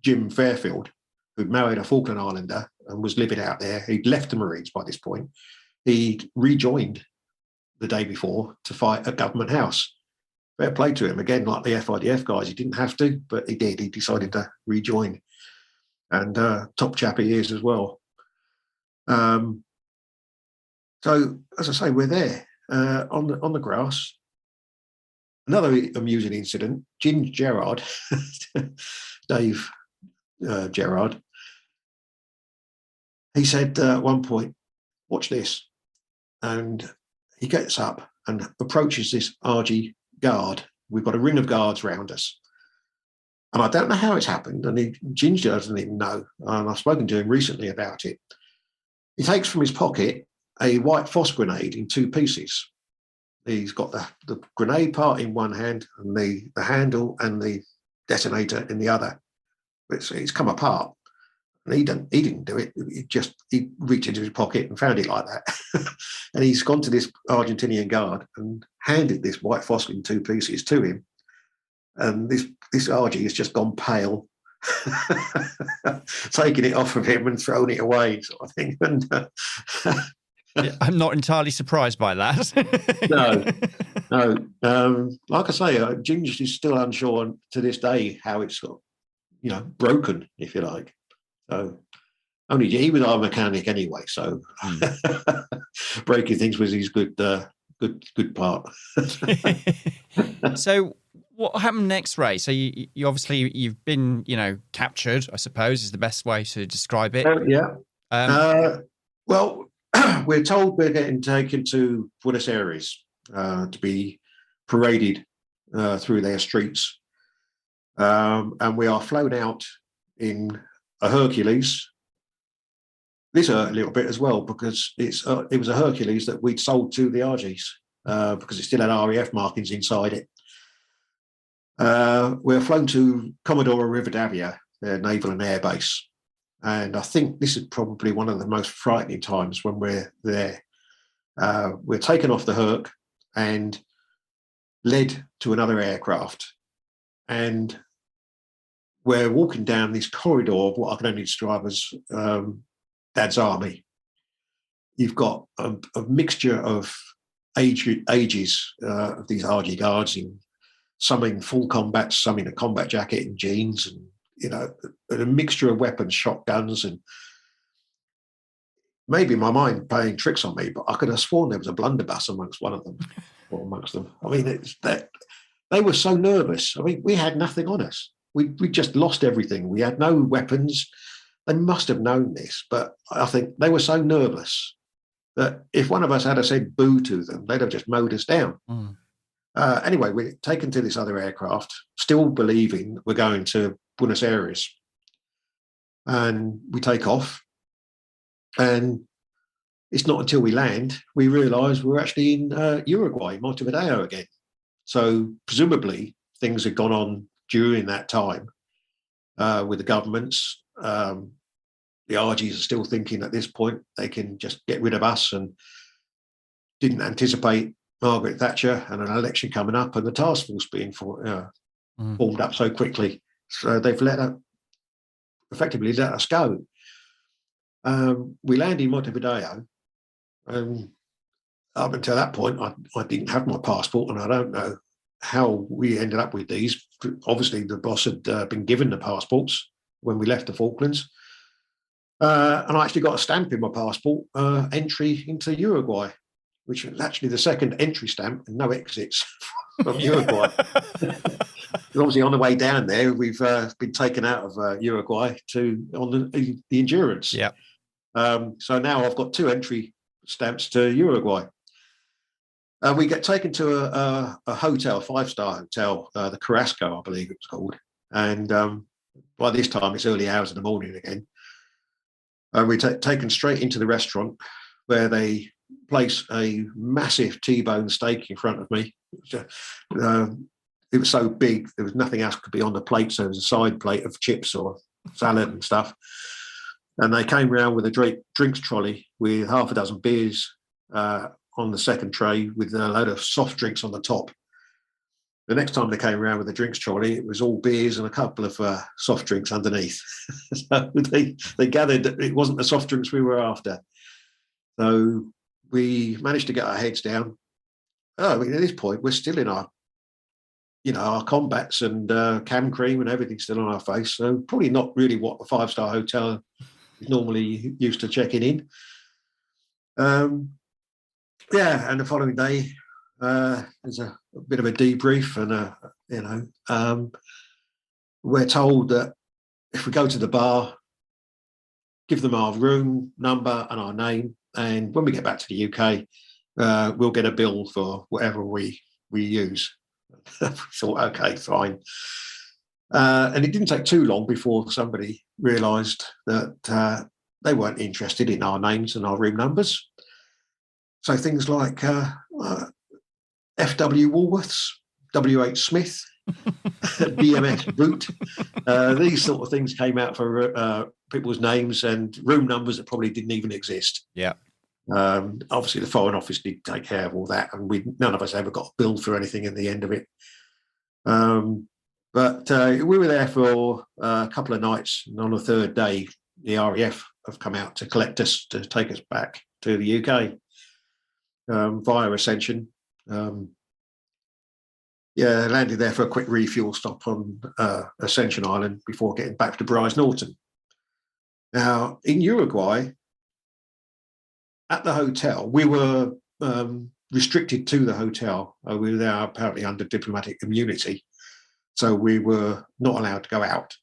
Jim Fairfield, who'd married a Falkland Islander and was living out there. He'd left the Marines by this point. He rejoined the day before to fight at Government House. Fair play to him. Again, like the FIDF guys, he didn't have to, but he did. He decided to rejoin. And top chap he is as well. So, as I say, we're there on the grass. Another amusing incident, Jim Gerard, Dave Gerard, he said at one point, watch this. And he gets up and approaches this RG guard. We've got a ring of guards round us. And I don't know how it's happened. And Ginger doesn't even know. And I've spoken to him recently about it. He takes from his pocket a white phos grenade in 2 pieces. He's got the grenade part in one hand and the handle and the detonator in the other. It's come apart. And he didn't do it. He reached into his pocket and found it like that. And he's gone to this Argentinian guard and handed this white phos in 2 pieces to him. And this RG has just gone pale, taking it off of him and thrown it away, sort of thing. And I'm not entirely surprised by that. No. Like I say, Ginger is still unsure to this day how it's got, broken, if you like. So only he was our mechanic anyway. So breaking things was his good part. So what happened next, Ray? So you obviously you've been captured, I suppose is the best way to describe it. Yeah. Well, we're told we're getting taken to Buenos Aires to be paraded through their streets, and we are flown out in a Hercules. This hurt a little bit as well because it was a Hercules that we'd sold to the RGs because it still had RAF markings inside it. We're flown to Commodore Rivadavia, their naval and air base. And I think this is probably one of the most frightening times when we're there. We're taken off the Herc and led to another aircraft. And we're walking down this corridor of what I can only describe as Dad's Army. You've got a mixture of ages of these RG guards, some in full combat, some in a combat jacket and jeans, and a mixture of weapons, shotguns, and maybe my mind playing tricks on me, but I could have sworn there was a blunderbuss amongst them. I mean, it's that they were so nervous. I mean, we had nothing on us. We just lost everything. We had no weapons. They must have known this, but I think they were so nervous that if one of us had said boo to them, they'd have just mowed us down. Mm. Anyway, we're taken to this other aircraft, still believing we're going to Buenos Aires. And we take off. And it's not until we land, we realise we're actually in Uruguay, Montevideo again. So presumably things had gone on during that time with the governments. The RGs are still thinking at this point they can just get rid of us and didn't anticipate Margaret Thatcher and an election coming up and the task force being formed up so quickly. So they've effectively let us go. We land in Montevideo, and up until that point, I didn't have my passport, and I don't know how we ended up with these. Obviously, the boss had been given the passports when we left the Falklands, and I actually got a stamp in my passport, entry into Uruguay, which was actually the second entry stamp and no exits from Uruguay. Obviously, on the way down there, we've been taken out of Uruguay on the Endurance. Yeah. So now I've got 2 entry stamps to Uruguay. We get taken to a hotel, a 5-star hotel, the Carrasco, I believe it was called. And by this time, it's early hours in the morning again. We're taken straight into the restaurant where they place a massive T-bone steak in front of me. It was so big, there was nothing else could be on the plate, so there was a side plate of chips or salad and stuff. And they came around with a drinks trolley with half a dozen beers on the second tray with a load of soft drinks on the top. The next time they came around with a drinks trolley, it was all beers and a couple of soft drinks underneath. So they gathered that it wasn't the soft drinks we were after. So we managed to get our heads down. At this point, we're still in our combats and cam cream and everything still on our face. So probably not really what a 5-star hotel is normally used to checking in. And the following day, there's a bit of a debrief, and we're told that if we go to the bar, give them our room number and our name, and when we get back to the UK, we'll get a bill for whatever we use. Thought, okay, fine. And it didn't take too long before somebody realised that they weren't interested in our names and our room numbers. So things like F.W. Woolworths, W.H. Smith, BMS Boot, these sort of things came out for people's names and room numbers that probably didn't even exist. Yeah. Obviously, the Foreign Office did take care of all that, and none of us ever got billed for anything at the end of it. But we were there for a couple of nights, and on the third day, the RAF have come out to collect us, to take us back to the UK via Ascension. Landed there for a quick refuel stop on Ascension Island before getting back to Bryce Norton. Now, in Uruguay, at the hotel, we were restricted to the hotel. We were there apparently under diplomatic immunity, so we were not allowed to go out.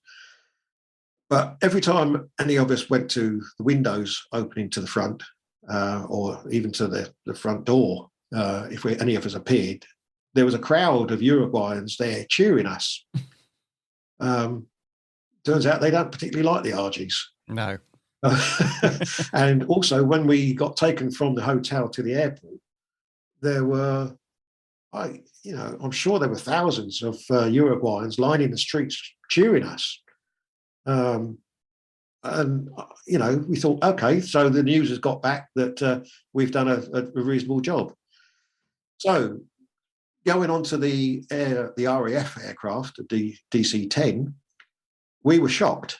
But every time any of us went to the windows opening to the front, or even to the front door, if any of us appeared, there was a crowd of Uruguayans there cheering us. Turns out they don't particularly like the RGs. No. And also, when we got taken from the hotel to the airport, there were, I'm sure there were thousands of Uruguayans lining the streets cheering us. And we thought, okay, so the news has got back that we've done a reasonable job. So going on to the RAF aircraft, the DC-10, we were shocked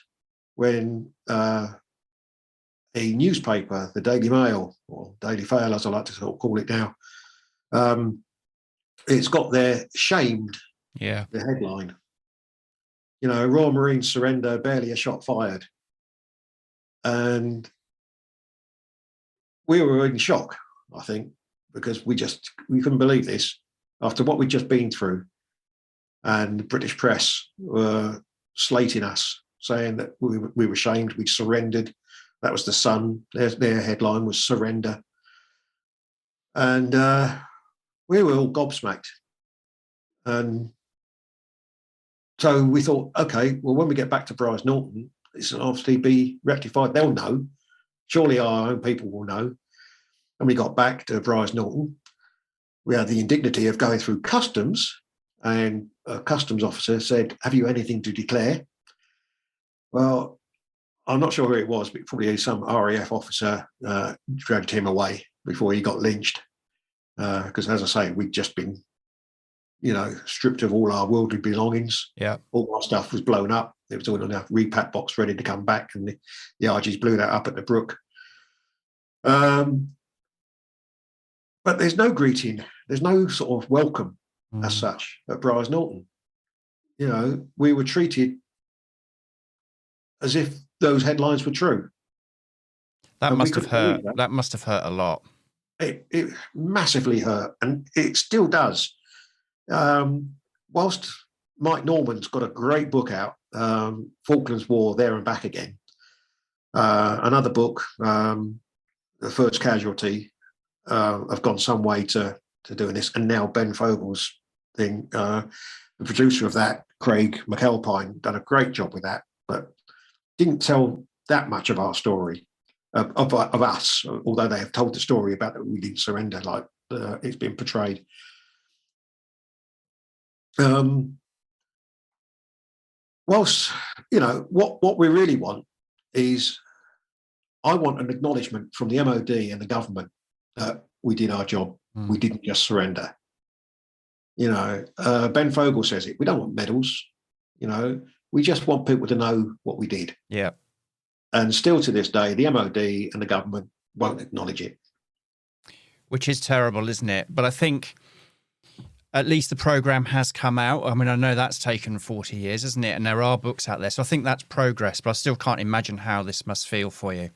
when a newspaper, the Daily Mail, or Daily Fail as I like to sort of call it now, it's got their shamed, the headline. Royal Marines surrender, barely a shot fired. And we were in shock, I think, because we couldn't believe this after what we'd just been through. And the British press were slating us, saying that we were shamed, we'd surrendered. That was the Sun. Their headline was surrender. And we were all gobsmacked. And so we thought, okay, well, when we get back to Bryce Norton, this will obviously be rectified. They'll know. Surely our own people will know. And we got back to Bryce Norton. We had the indignity of going through customs, and a customs officer said, have you anything to declare? Well, I'm not sure who it was, but probably some RAF officer dragged him away before he got lynched. Because, as I say, we'd just been, stripped of all our worldly belongings. Yeah. All our stuff was blown up. There was all in a repack box ready to come back, and the RGs blew that up at the brook. But there's no greeting. There's no sort of welcome as such at Bryce Norton. We were treated as if those headlines were true. That must have hurt. That must have hurt a lot. It massively hurt, and it still does. Whilst Mike Norman's got a great book out, Falklands War, There and Back Again. Another book, The First Casualty, have gone some way to doing this. And now Ben Fogle's thing, the producer of that, Craig McAlpine, done a great job with that, but didn't tell that much of our story, of us, although they have told the story about that we didn't surrender like it's been portrayed. Whilst, what we really want is, I want an acknowledgement from the MOD and the government that we did our job. We didn't just surrender. Ben Fogle says it. We don't want medals. We just want people to know what we did. Yeah. And still to this day, the MOD and the government won't acknowledge it. Which is terrible, isn't it? But I think at least the programme has come out. I mean, I know that's taken 40 years, isn't it? And there are books out there. So I think that's progress, but I still can't imagine how this must feel for you.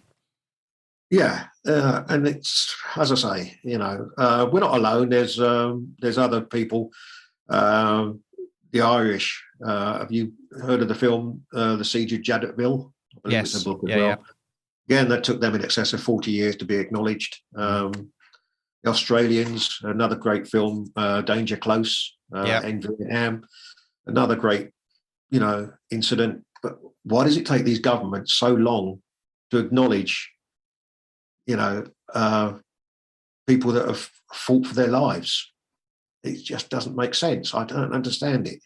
Yeah, and it's, as I say, we're not alone. There's other people. The Irish. Have you heard of the film The Siege of Jadotville? I believe Yes. it's a book as Yeah, well. yeah. Again, that took them in excess of 40 years to be acknowledged. The Australians, another great film, Danger Close, in Vietnam, another great, incident. But why does it take these governments so long to acknowledge, people that have fought for their lives? It just doesn't make sense. I don't understand it.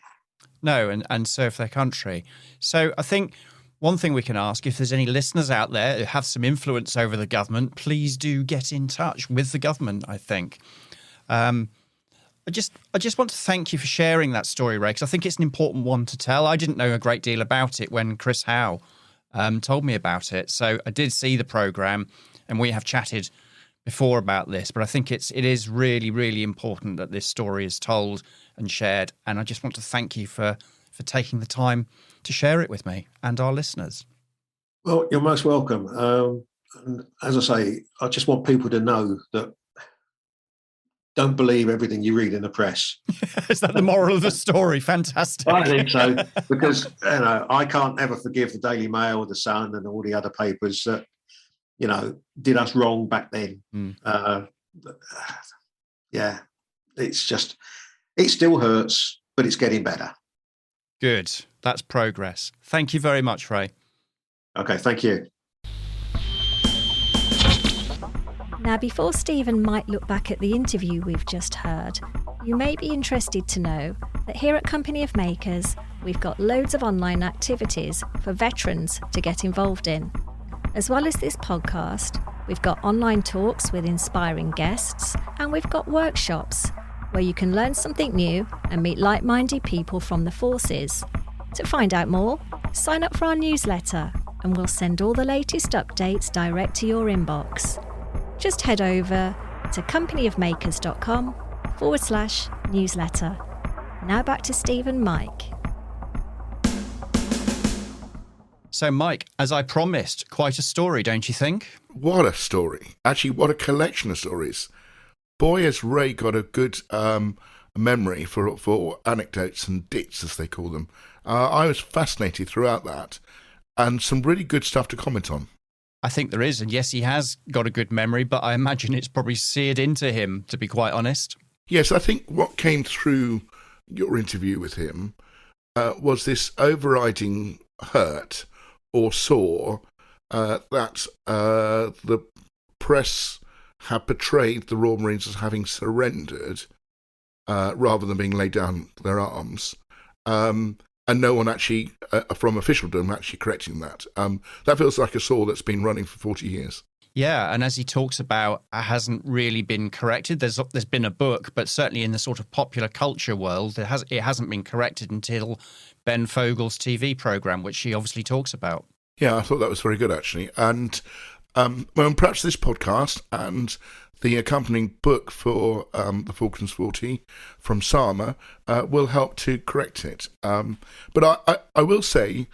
No, and serve their country. So I think one thing we can ask, if there's any listeners out there who have some influence over the government, please do get in touch with the government, I think. I just want to thank you for sharing that story, Ray, because I think it's an important one to tell. I didn't know a great deal about it when Chris Howe told me about it. So I did see the programme, and we have chatted before about this, but I think it is really, really important that this story is told and shared. And I just want to thank you for taking the time to share it with me and our listeners. Well, you're most welcome. And as I say, I just want people to know that don't believe everything you read in the press. Is that the moral of the story? Fantastic. I think so, because I can't ever forgive the Daily Mail or the Sun and all the other papers that did us wrong back then. Yeah, it's just, it still hurts, but it's getting better. Good. That's progress. Thank you very much, Ray. Okay, thank you. Now, before Stephen might look back at the interview we've just heard, you may be interested to know that here at Company of Makers, we've got loads of online activities for veterans to get involved in. As well as this podcast, we've got online talks with inspiring guests, and we've got workshops where you can learn something new and meet like-minded people from the forces. To find out more, sign up for our newsletter and we'll send all the latest updates direct to your inbox. Just head over to companyofmakers.com/newsletter. Now back to Steve and Mike. So, Mike, as I promised, quite a story, don't you think? What a story. Actually, what a collection of stories. Boy, has Ray got a good memory for anecdotes and dits, as they call them. I was fascinated throughout that, and some really good stuff to comment on. I think there is, and yes, he has got a good memory, but I imagine it's probably seared into him, to be quite honest. Yes, I think what came through your interview with him was this overriding hurt or sore that the press had portrayed the Royal Marines as having surrendered rather than being laid down their arms. And no one actually, from officialdom, actually correcting that. That feels like a sore that's been running for 40 years. Yeah, and as he talks about, it hasn't really been corrected. There's been a book, but certainly in the sort of popular culture world, it hasn't been corrected until Ben Fogle's TV programme, which he obviously talks about. Yeah, I thought that was very good, actually. And well, perhaps this podcast and the accompanying book for the Falklands 40 from Sama will help to correct it. But I will say,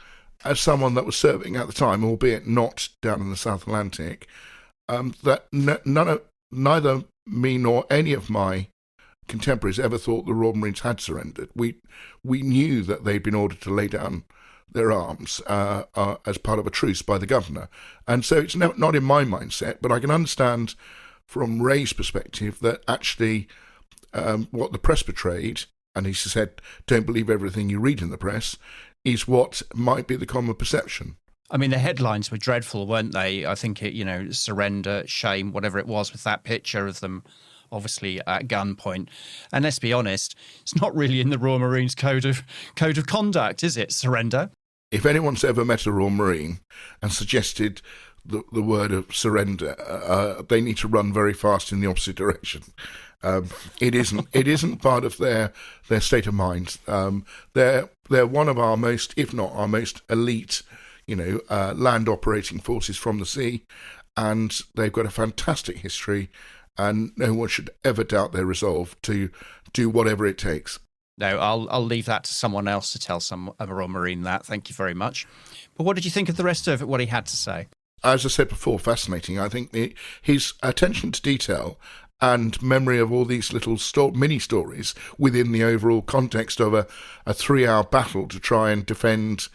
as someone that was serving at the time, albeit not down in the South Atlantic, that neither me nor any of my contemporaries ever thought the Royal Marines had surrendered. We knew that they'd been ordered to lay down their arms as part of a truce by the governor. And so it's not in my mindset, but I can understand from Ray's perspective that actually what the press portrayed, and he said, don't believe everything you read in the press, is what might be the common perception. I mean, the headlines were dreadful, weren't they? I think surrender, shame, whatever it was, with that picture of them obviously at gunpoint. And let's be honest, it's not really in the Royal Marines code of conduct, is it? Surrender. If anyone's ever met a Royal Marine and suggested the word of surrender, they need to run very fast in the opposite direction. It isn't part of their state of mind. They're one of our most, if not our most elite, land operating forces from the sea, and they've got a fantastic history, and no one should ever doubt their resolve to do whatever it takes. No, I'll leave that to someone else to tell a Royal Marine that. Thank you very much. But what did you think of the rest of what he had to say? as I said before, fascinating. I think his attention to detail and memory of all these little mini stories within the overall context of a 3-hour battle to try and defend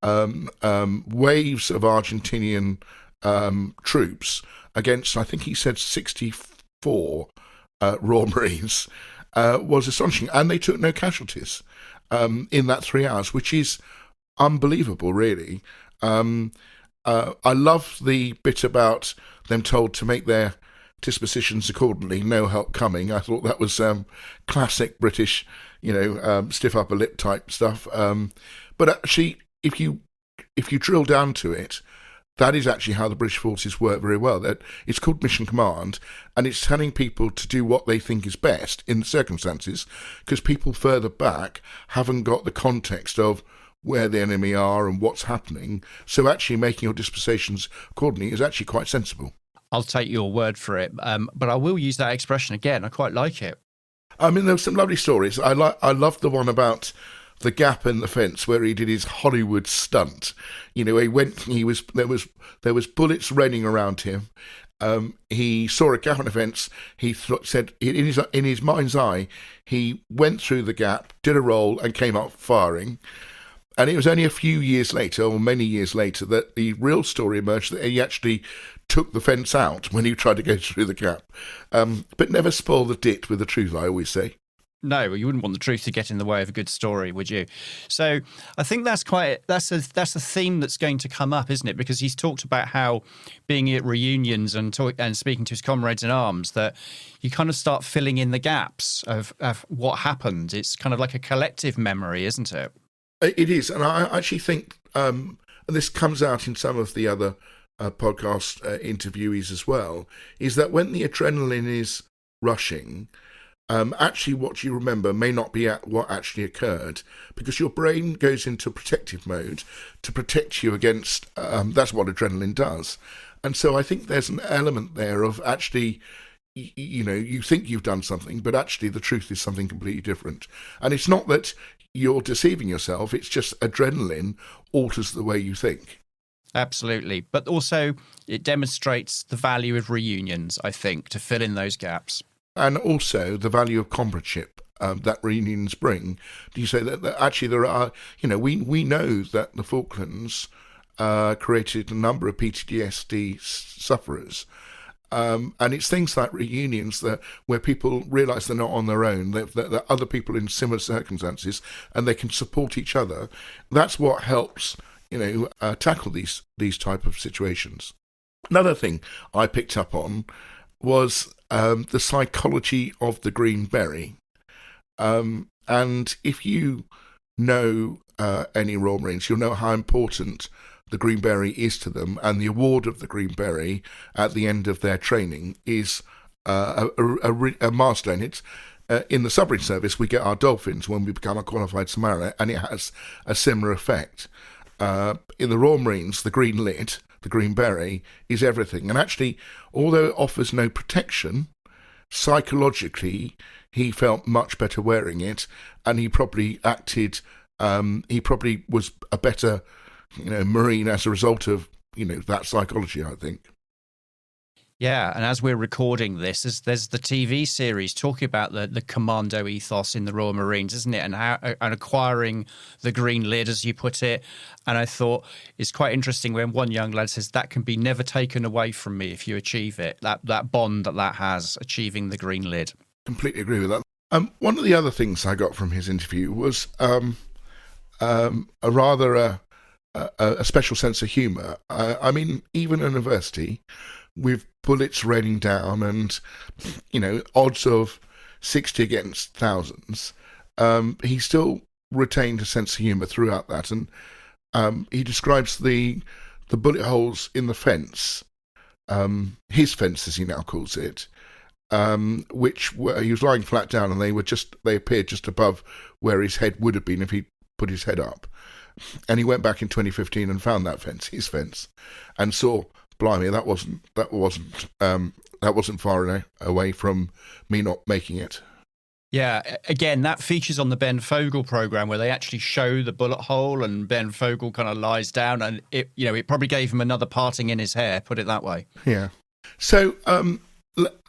waves of Argentinian troops against, I think he said 64 Royal Marines, was astonishing. And they took no casualties in that 3 hours, which is unbelievable, really. I love the bit about them told to make their dispositions accordingly, no help coming. I thought that was classic British, stiff upper lip type stuff. But actually, if you drill down to it, that is actually how the British forces work very well. That it's called mission command, and it's telling people to do what they think is best in the circumstances, because people further back haven't got the context of where the enemy are and what's happening. So actually making your dispositions accordingly is actually quite sensible. I'll take your word for it, but I will use that expression again. I quite like it. I mean, there were some lovely stories. I loved the one about the gap in the fence where he did his Hollywood stunt. There was bullets raining around him. He saw a gap in the fence. He said in his mind's eye, he went through the gap, did a roll, and came up firing. And it was only a few years later, or many years later, that the real story emerged that he actually took the fence out when he tried to go through the gap. But never spoil the dit with the truth, I always say. No, you wouldn't want the truth to get in the way of a good story, would you? So I think that's a theme that's going to come up, isn't it? Because he's talked about how being at reunions and speaking to his comrades in arms, that you kind of start filling in the gaps of what happened. It's kind of like a collective memory, isn't it? It is, and I actually think, and this comes out in some of the other podcast interviewees as well, is that when the adrenaline is rushing, actually what you remember may not be what actually occurred, because your brain goes into protective mode to protect you against, that's what adrenaline does. And so I think there's an element there of actually, you think you've done something, but actually the truth is something completely different. And it's not that you're deceiving yourself, it's just adrenaline alters the way you think. Absolutely. But also it demonstrates the value of reunions, I think, to fill in those gaps. And also the value of comradeship that reunions bring. Do you say that actually there are, we know that the Falklands created a number of PTSD sufferers. And it's things like reunions where people realise they're not on their own, that there are other people in similar circumstances and they can support each other. That's what helps, tackle these type of situations. Another thing I picked up on was the psychology of the green beret. And if you know any Royal Marines, you'll know how important the Green Beret is to them, and the award of the Green Beret at the end of their training is a milestone. It's in the submarine service, we get our dolphins when we become a qualified submariner, and it has a similar effect. In the Royal Marines, the green lid, the Green Beret, is everything. And actually, although it offers no protection, psychologically, he felt much better wearing it, and he probably was a better Marine as a result of, that psychology, I think. Yeah, and as we're recording this, there's the TV series talking about the commando ethos in the Royal Marines, isn't it? And how and acquiring the green lid, as you put it. And I thought it's quite interesting when one young lad says that can be never taken away from me if you achieve it. That bond that has, achieving the green lid. Completely agree with that. One of the other things I got from his interview was a special sense of humour. I mean, even at university, with bullets raining down and, odds of 60 against thousands, he still retained a sense of humour throughout that. And he describes the bullet holes in the fence, his fence as he now calls it, which he was lying flat down, and they appeared just above where his head would have been if he put his head up. And he went back in 2015 and found that fence, his fence, and saw, blimey, that wasn't far away from me not making it. Yeah, again, that features on the Ben Fogle program where they actually show the bullet hole and Ben Fogle kind of lies down, and it probably gave him another parting in his hair, put it that way. Yeah. So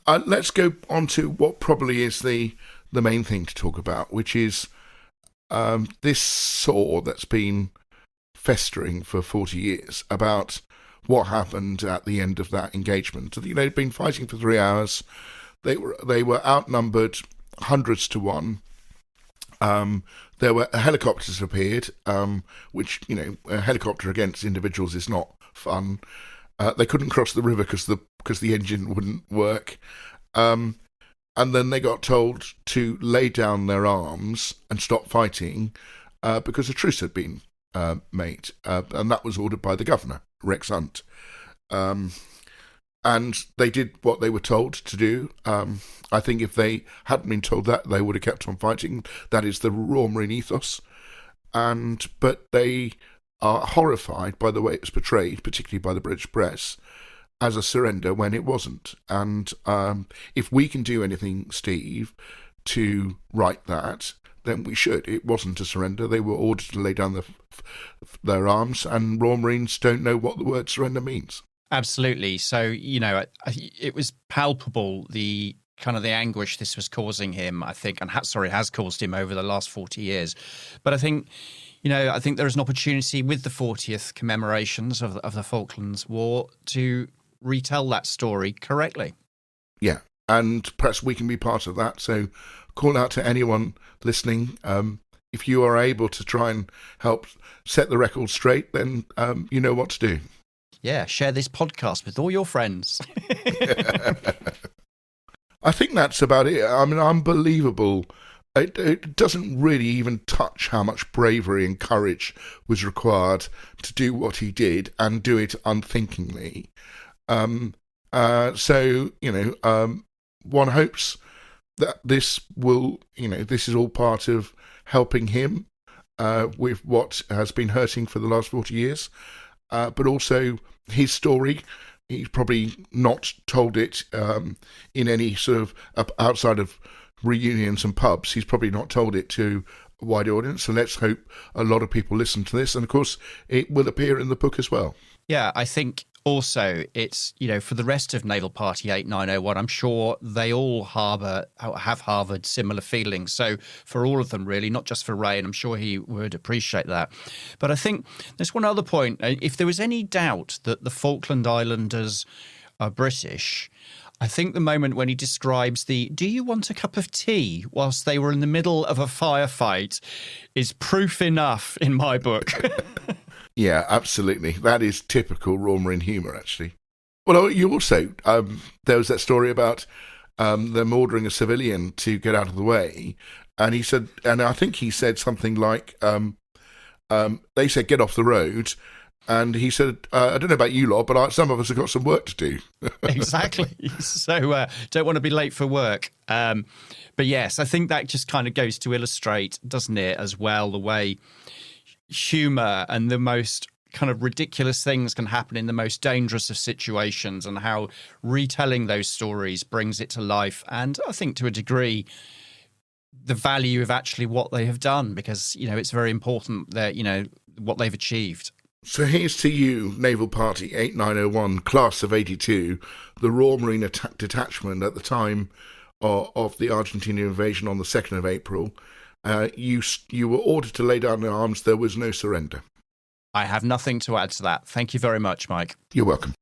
let's go on to what probably is the main thing to talk about, which is this sore that's been festering for 40 years about what happened at the end of that engagement. They'd been fighting for 3 hours. They were outnumbered hundreds to one. There were helicopters appeared, which a helicopter against individuals is not fun. They couldn't cross the river because the engine wouldn't work, and then they got told to lay down their arms and stop fighting because a truce had been made, and that was ordered by the governor, Rex Hunt. And they did what they were told to do. I think if they hadn't been told that, they would have kept on fighting. That is the Royal Marine ethos. But they are horrified by the way it was portrayed, particularly by the British press, as a surrender when it wasn't. And if we can do anything, Steve, to right that, then we should. It wasn't a surrender. They were ordered to lay down their arms, and Royal Marines don't know what the word surrender means. Absolutely. So, it was palpable, the kind of the anguish this was causing him, I think, and has caused him over the last 40 years. But I think, I think there is an opportunity with the 40th commemorations of the Falklands War to retell that story correctly. Yeah, and perhaps we can be part of that. So call out to anyone listening. If you are able to try and help set the record straight, then you know what to do. Yeah, share this podcast with all your friends. I think that's about it. I mean, unbelievable. It doesn't really even touch how much bravery and courage was required to do what he did and do it unthinkingly. One hopes that this will, this is all part of helping him with what has been hurting for the last 40 years. But also his story, he's probably not told it in any sort of outside of reunions and pubs. He's probably not told it to a wide audience. So let's hope a lot of people listen to this. And of course, it will appear in the book as well. Yeah, I think also it's, for the rest of Naval Party 8901, I'm sure they all have harboured similar feelings. So for all of them, really, not just for Ray, and I'm sure he would appreciate that. But I think there's one other point. If there was any doubt that the Falkland Islanders are British, I think the moment when he describes do you want a cup of tea whilst they were in the middle of a firefight is proof enough in my book. Yeah, absolutely. That is typical Royal Marine humour, actually. Well, you also, there was that story about them ordering a civilian to get out of the way. And he said, and I think he said something like, they said, get off the road. And he said, I don't know about you lot, but some of us have got some work to do. Exactly. So don't want to be late for work. But yes, I think that just kind of goes to illustrate, doesn't it, as well, the way humour and the most kind of ridiculous things can happen in the most dangerous of situations, and how retelling those stories brings it to life. And I think to a degree, the value of actually what they have done, because, it's very important that, what they've achieved. So here's to you, Naval Party 8901, class of 82, the Royal Marine detachment at the time of the Argentinian invasion on the 2nd of April. You were ordered to lay down your arms. There was no surrender. I have nothing to add to that. Thank you very much, Mike. You're welcome.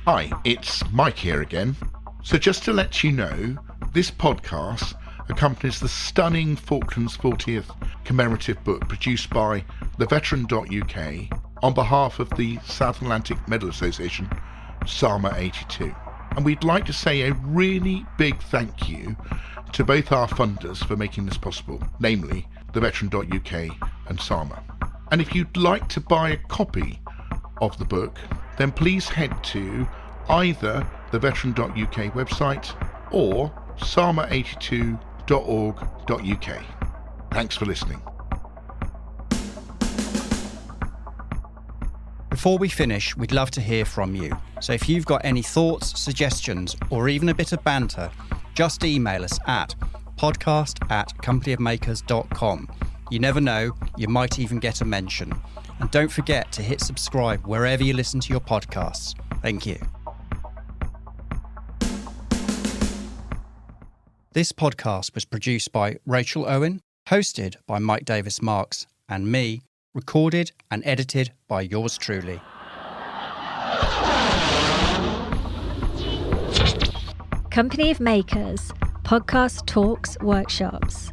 Hi, it's Mike here again. So just to let you know, this podcast accompanies the stunning Falklands 40th commemorative book produced by theveteran.uk on behalf of the South Atlantic Medal Association, SAMA 82. And we'd like to say a really big thank you to both our funders for making this possible, namely theveteran.uk and SAMA. And if you'd like to buy a copy of the book, then please head to either theveteran.uk website or sama82.org.uk. Thanks for listening. Before we finish, we'd love to hear from you. So if you've got any thoughts, suggestions, or even a bit of banter, just email us at podcast@companyofmakers.com. You never know, you might even get a mention. And don't forget to hit subscribe wherever you listen to your podcasts. Thank you. This podcast was produced by Rachel Owen, hosted by Mike Davis Marks, and me, recorded and edited by yours truly. Company of Makers, podcast talks, workshops.